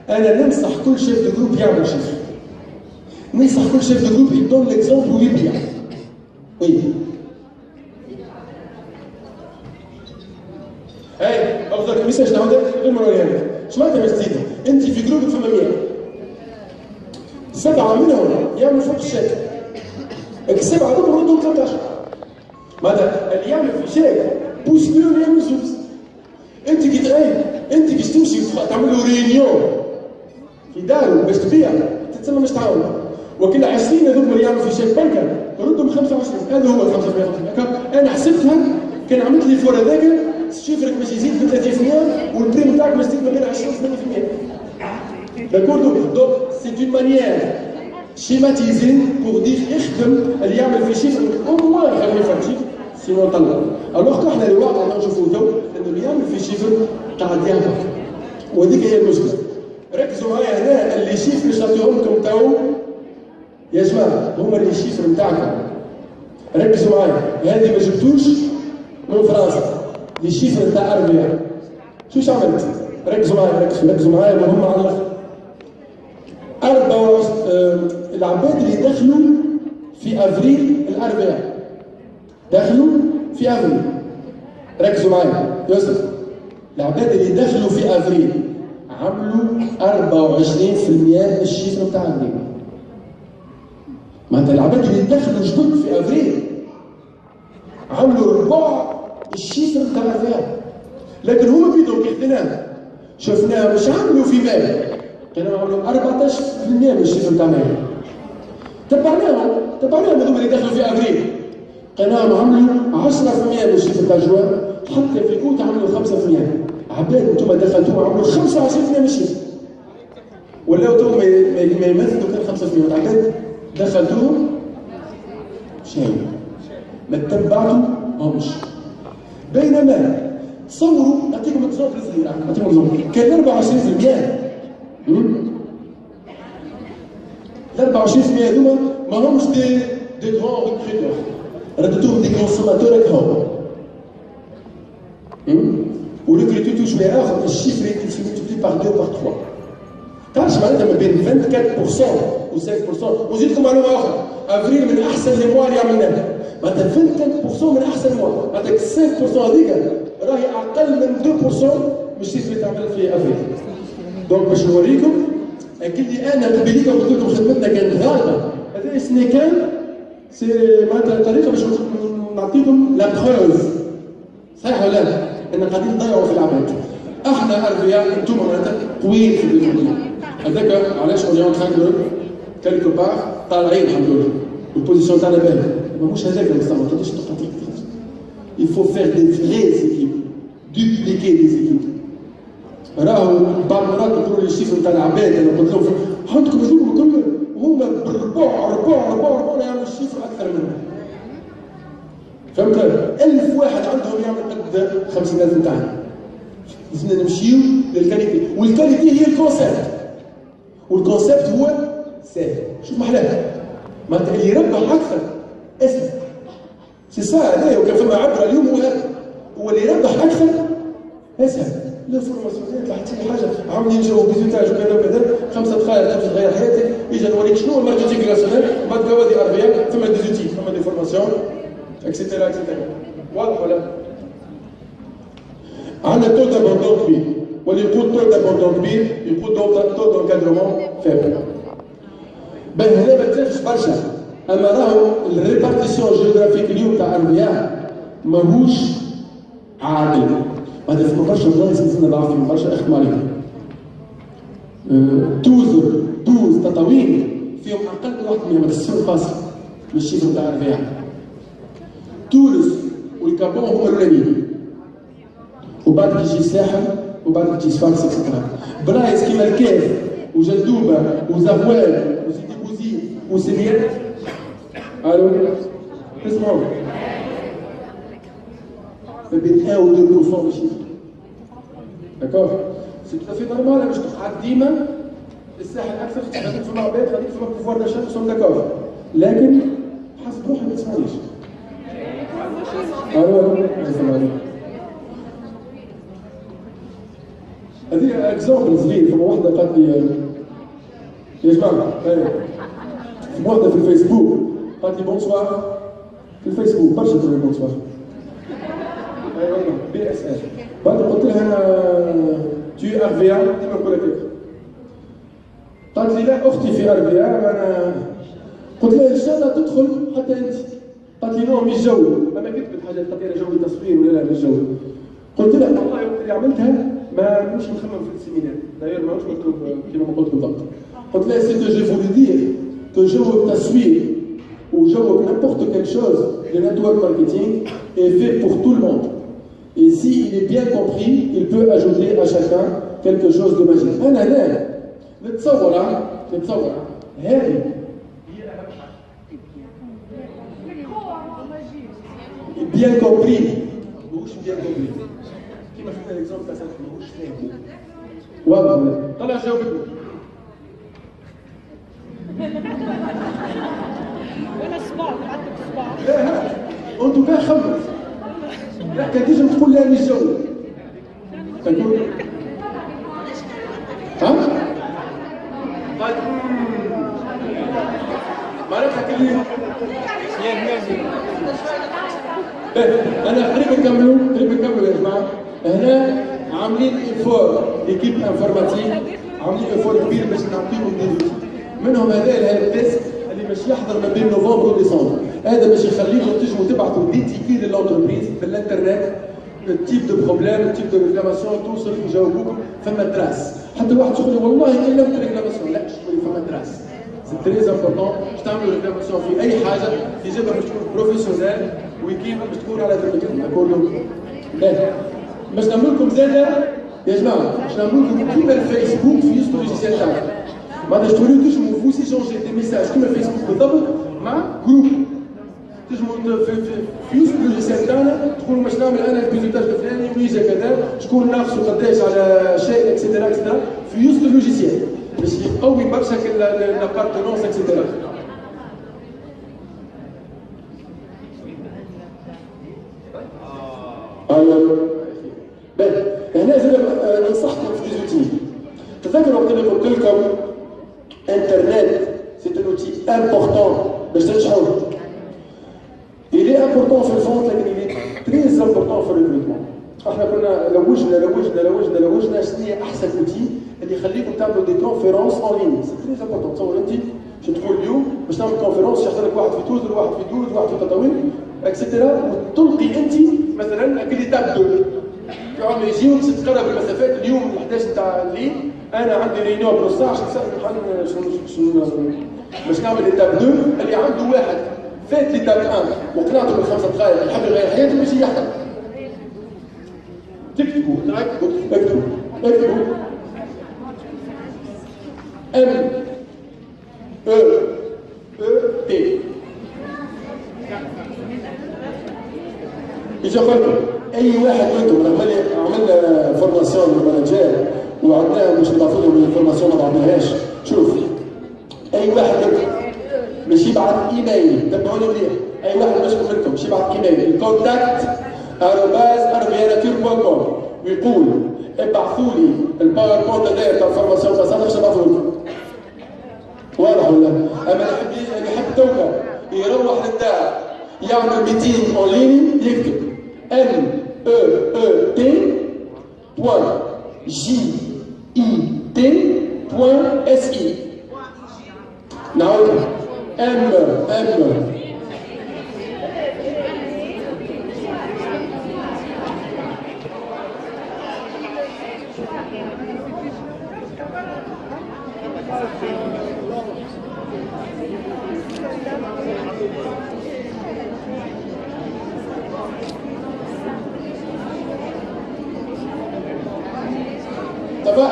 انا ننصح كل شيف دو جروب يعمل شيء، ننصح كل شيف دو جروب يدون ليكزومبل ويبيع. وي هاي افضل ميساج نعاودها غير مره يعني. اش معناتها باش تزيدها؟ انت في جروبك فما 100، 7 منهم يعملوا فوق الشيك، السبعه هذوك نردهم 13. معناتها اللي يعمل في شيك بوس مليون يعمل زوز. انت كي انت كي تمشي تعمل له رينيون في دارو باش تبيع تتسمى مش تعاون. وكل 20 هذوك اللي يعملوا في شيك بركه ردهم 25، هذا هو 5%. انا حسبتها كان عملت لي فور هذاك شيفرك باش يزيد ب 30% والبريم تاعك باش يزيد ما بين 20 و 80%. داكور؟ دونك سي اون مانيير شيماتيزي بور دير اخدم اللي يعمل في شيفر او موان خليه يفرجيك سينو طلع. الوغ احنا الواقع نشوفوا تو انه اللي يعمل في شيفر قاعد يهبط، وهذيك هي المشكله. ركزوا معايا هنا اللي شيفر اللي شرحتهم لكم تو يا جماعه هما اللي شيفر نتاعكم. ركزوا معايا هذه ما جبتوش من فرنسا لي شيفر نتاع اربيا. شو عملت؟ ركزوا معايا ركزوا معايا مهم على الاخر. العباد اللي دخلوا في افريل الاربعاء دخلوا في افريل. ركزوا معايا يوسف. العباد اللي دخلوا في افريل عملوا 24% من الشيفر بتاع افريل. معناتها العباد اللي دخلوا جدد في افريل عملوا ربع الشيفر بتاع افريل. لكن هما بيدهم كي شفناها مش عملوا في مال، كانوا عملوا 14% من الشيفر بتاع مال. تبعناهم هذوما اللي دخلوا في افريل كانوا عملوا 10% من الشيفر بتاع جوان، حتى في اوت عملوا 5%. عباد انتم دخلتوهم عملوا 25% من الشيفر. ولاو تو ما يمثلوا كان 5%. عباد دخلتوهم شيء ما تبعتوهمش. بينما تصوروا نعطيكم اكزومبل صغير، كان 24% ال 24% هذوما ما همش دي غران ريكروتور، ردتوهم دي كونسوماتور هكا وريكروتو شويه اخر الشيفر يتملتبلي باغ 2 باغ 3. تعرفش معناتها ما بين 24% و 5%. وزيدكم معلومه اخرى، افريل من احسن لي موا اللي عملناها. معناتها 24% من احسن موا، معناتها 5% هذيك راهي اقل من 2% من الشيفر اللي تعمل في افريل. دونك باش نوريكم اللي انا قبيليك قلت لكم خدمتنا كانت غالبه، هذا سني كان سي معناتها طريقه باش نعطيكم لا بروف. صحيح ولا لا؟ ان قاعدين نضيعوا في العباد. احنا اربياء انتم معناتها قويين في الدنيا. هذاك علاش اون نخدموا كالكو بار طالعين الحمد لله. البوزيسيون تاعنا باهيه. ماهوش هذاك المستوى، ما تقدرش تقطع. Il faut faire des vraies équipes, dupliquer des équipes. راهو بعض المرات نقولوا لي الشيفر نتاع العباد، انا قلت لهم عندكم هذوما الكل وهما بالربع يعملوا الشيفر اكثر منهم. فهمت؟ 1000 واحد عندهم يعمل قد 50000 نتاعنا. لازمنا نمشيو للكاليتي، والكاليتي هي الكونسيبت. والكونسيبت هو سهل. شوف محلاها. معناتها اللي يربح اكثر اسهل. سي سا هذايا وكان فما عبره اليوم هو هذا. هو اللي يربح اكثر اسهل. لا فورماسيون تحت حاجه عاملين جو بيزوتاج وكذا وكذا 5 دقائق تغير حياتك. اجا نوريك شنو الماركتينغ راسيونال بعد كوادي اربياء ثم دي زوتي ثم دي فورماسيون اكسيتيرا اكسيتيرا. واضح ولا؟ عندنا تو دابوندون كبير، واللي يقول تو دابوندون كبير يقول تو دونكادرومون فيبل. باه هنا ما تلفش برشا، اما راهو الريبارتيسيون جيوغرافيك اليوم تاع اربياء ماهوش عادل. هذا في برشا بلايص لازمنا ضعفين برشا اخدموا عليهم. 12 تطاوين فيهم اقل من 1% من السوق الخاص من الشيفر تاع الربيع. تونس والكابون هما الاولانيين. وبعد يجي الساحل وبعد يجي صفاقس اكسترا. بلايص كيما الكاف وجندوبه وزهوان وسيدي بوزيد وسميات. الو اسمعوا ما بين 1 و 2% من الشيفر. داكور؟ سي تو في نورمال باش تقعد ديما الساحل اكثر، غاديك فما عباد غاديك فما بوفوار داشا سون داكور، لكن حسب روحي ما تسمعنيش. الو اسمعني. هذه اكزومبل صغير. فما وحده قالت لي يا جماعه فما وحده في الفيسبوك قالت لي بونسوار في الفيسبوك برشا تقول لي بونسوار. اي والله بي اس ال. بعد قلت لها تي اربيا ديما نقول لك قالت لي لا اختي في اربيا. انا قلت لها ان شاء الله تدخل حتى انت. قالت لي نو مش جو. انا كتبت حاجه قالت لي جو التصوير ولا لا مش جو. قلت لها والله اللي عملتها ما مش مخمم في السيمينار داير ماهوش مكتوب كما قلت بالضبط. قلت لها سي جو فولو دير كو جو التصوير وجو n'importe quelque chose de network marketing est fait pour tout le monde. Et s'il est bien compris, il peut ajouter à chacun quelque chose de magique. أنا لا نتصور هذه هي أهم حاجة. bien compris ماهوش bien compris. كيما خدنا ليكزومبل تاع ماهوش فاهم. واضح طلع جاوبك. وانا صباع عندك صباع. لا ان توكا خمس. لا كان تنجم تقول لا مش جاوب. تقول ها؟ طيب معناتها كل انا قريب نكملوا يا جماعه. هنا عاملين ايفور ليكيب انفورماتيك، عاملين ايفور كبير باش نعطيهم دي منهم هذا التيست اللي باش يحضر ما بين نوفمبر وديسمبر. هذا باش يخليكم تنجموا تبعثوا دي تيكي للانتربريز في الانترنت، التيب دو بروبليم، التيب دو ريكلاماسيون، توصل يجاوبوكم فما تراس. حتى واحد يقول لي والله الا لم ريكلاماسيون، لا شوفوا فما تراس. سي تري امبورطون باش تعملوا ريكلاماسيون في اي حاجه تجيبها باش تكون بروفيسيونيل ويكيب باش تكون على ذمتكم. نقولوا باهي باش نعمل لكم زاده يا جماعه، باش نعمل لكم كيما الفيسبوك في يوسف لوجيسيال تاعنا. معناتها تقولوا تنجموا فوسي شونجي دي ميساج كيما الفيسبوك بالضبط مع جروب. تنجموا في يوسف لوجيسيال تاعنا تقولوا باش نعمل انا البيزوتاج الفلاني ويجي كذا، شكون ناقصوا قداش على شيء اكسيتيرا اكسيتيرا في يوسف لوجيسيال باش يقوي برشا الابارتونونس اكسيتيرا. باهي هنا زاد ننصحكم في ديزوتي. تذكروا وقت اللي قلت لكم انترنت سي ان اوتي امبورتون باش تنجحوا. Il est important في الفونت لكن il est très important في الريكروتمون. احنا كنا لوجنا شنو هي احسن اوتي اللي يخليكم تعملوا دي كونفيرونس اون لين. سي تري امبورتون. تصور انت باش تقول اليوم باش تعمل كونفيرونس يحضر لك واحد في تونس وواحد في تونس وواحد في تطاوين اكسترا، وتلقي انت مثلا اكريتاب 2 يقعدوا يجيو باش تقرب المسافات. اليوم ال 11 تاع الليل انا عندي ريونيون بلوس ساعه باش نعمل ايتاب 2 اللي عنده واحد فات ليتاب 1 وقنعته بالخمسه دقائق يحب يغير حياته باش يحضر. تكتبوا اكتبوا ام تي يجي قلبي اي واحد منكم عملنا فورماسيون للمانجير وعندناها باش نبعثوا لهم الفورماسيون ما بعثناهاش. شوف اي واحد منكم باش يبعث ايميل، تبعوني مليح، اي واحد منكم باش يبعث ايميل كونتاكت @arobase.com ويقول ابعثوا لي الباوربوينت هذايا تاع الفورماسيون باش نبعثوا لكم. واضح ولا؟ اما اللي يحب توكا يروح للدار يعمل ميتينغ اون لين يكتب meet.jit.si. نعود تبع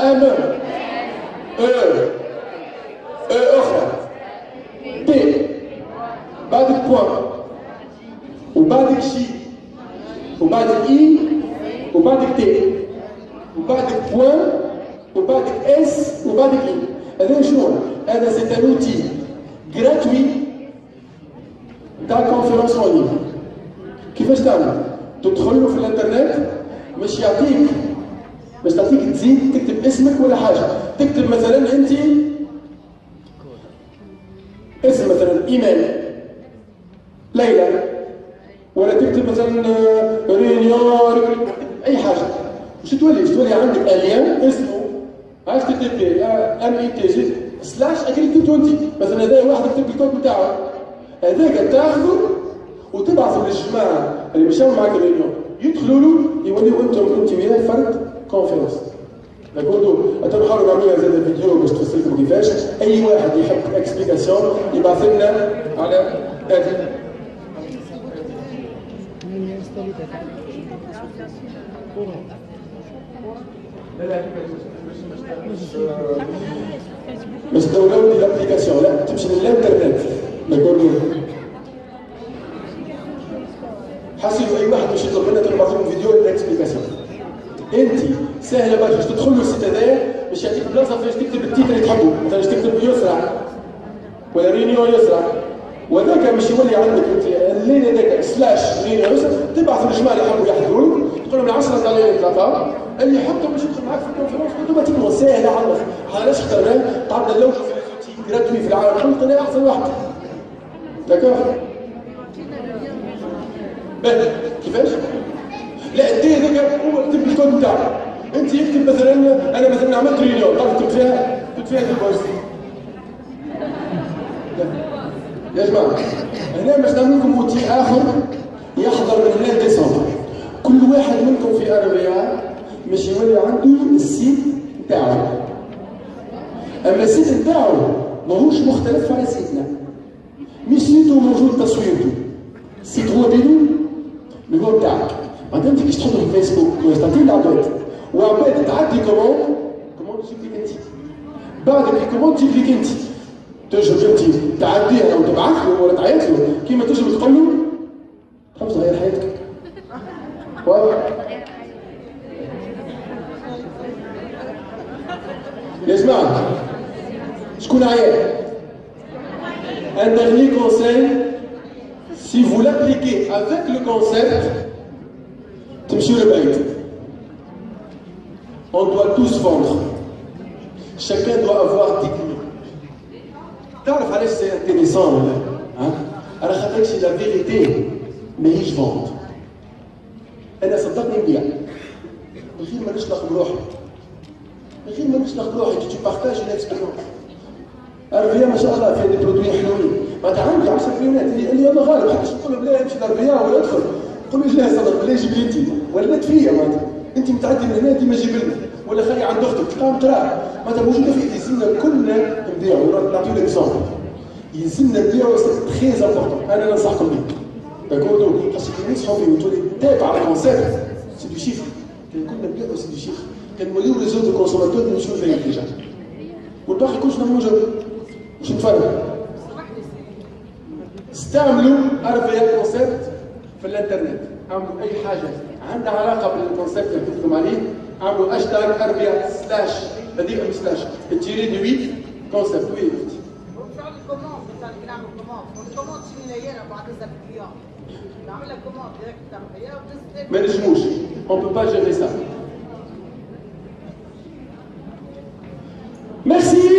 اخرى تي بعدك بوان وبعدك شي وبعدك اي وبعدك تي وبعدك بوان وبعدك اس وبعدك اي. هذا شنو؟ هذا سي ان اوتي جراتوي تاع كونفيرونس اون لين. كيفاش تعمل؟ تدخل له في الانترنت باش يعطيك باش تعطيك تزيد تكتب اسمك ولا حاجه. تكتب مثلا انت اسم مثلا ايميل ليلى، ولا تكتب مثلا ريونيون اي حاجه. باش تولي عندك اليان اسمه HTTP /agriculture مثلا. هذا واحد يكتب الكود بتاعه، هذاك تاخذه وتبعثه للجماعه اللي مشاو معك الريونيون، يدخلوا له يوليو انت وياه فرد كونفيرنس. نقولوا نحاولوا نعملوا زاد فيديو باش توصل لكم كيفاش. اي واحد يحب اكسبليكاسيون يبعث لنا على هذه. باش تداونلودي الابليكاسيون، لا تمشي للانترنت. نقولوا حاسبوا اي واحد باش يطلب منا تبعث لكم فيديو الاكسبليكاسيون. انت سهله باش تدخل له السيت هذايا باش يعطيك بلاصه فاش تكتب التيتر اللي تحبه، مثلا باش تكتب يسرع ولا رينيون يسرع، وذاك باش يولي عندك انت الليل هذاك سلاش رينيون يسرع، تبعث للجماعه اللي يحبوا يحضروا تقول لهم العشره تاع الليل ثلاثه اللي يحبهم باش يدخل معاك في الكونفرنس، اوتوماتيكمون ساهله على الاخر. علاش اخترناه؟ قعدنا نلوجوا في لي جراتوي في العالم كله لقينا احسن واحد. داكور؟ باهي كيفاش؟ لا الدي هذاك هو اكتب الكود نتاعك. انت يكتب مثلا انا مثلا عملت رينيون كتبت فيها البوست. يا جماعه هنا باش نعمل لكم اوتي اخر يحضر من هنا ديسمبر. كل واحد منكم في اربيا باش يولي عنده السيت نتاعو. اما السيت نتاعو ماهوش مختلف على سيتنا. مش سيتو موجود تصويرته. السيت هو بيدو اللي هو بتاعك. بعدين انت كيش تحطه في فيسبوك وتعطيه العباد وعباد تعدي كوموند تجيب لك انت. بعد الكوموند تجيب لك انت. تجم انت تعديها او تبعث له ولا تعيط له كيما تجم تقول له تحب تغير حياتك. واضح؟ يا جماعه شكون عيان؟ Un dernier conseil, si vous l'appliquez avec le concept, تمشيو لبعيد. On doit tous vendre. Chacun doit avoir 10 clients. تعرف علاش سي انتيريسون ولا؟ على خاطرش لا فيريتي ماهيش فونت. انا صدقني نبيع. من غير ما نشلق بروحي. من غير ما نشلق بروحي tu partages une expérience. اربيا ما شاء الله فيها دي برودوي حلوين. معناتها عندي 10 كليونات اللي يلا غالب حتى تقول لهم لا امشي لاربيا ولا ادخل. قول له لا صدق لا جيب لي انت ولات فيا معناتها. انت متعدي من هنا ديما جيب لنا ولا خلي عند اختك تلقاهم تراه. معناتها موجوده في يلزمنا كلنا نبيعوا. نعطيو ليكزومبل. يلزمنا نبيعوا سي تري امبورتون. انا ننصحكم به. داكور خاصك تنصحوا فيه وتولي تابع على الكونسيبت سي دو شيفر. كان كنا نبيعوا سي دو شيفر. كان نوليو ريزو دو كونسوماتور نمشيو فيه ديجا. والباقي كلش موجود. مش نتفرج. استعملوا اربيا كونسيبت في الانترنت. اعملوا اي حاجه عندها علاقه بالكونسيبت اللي قلت لكم عليه. اعملوا هاشتاج اربيا سلاش هذيك سلاش تيري دي 8 كونسيبت. وي وفعل الكوموند مثلا كي نعمل كوموند والكوموند شنو هي انا بعد نزل الكليون نعمل لك كوموند ديريكت تاعها وتنزل. ما نجموش. On peut pas gérer ça. Merci.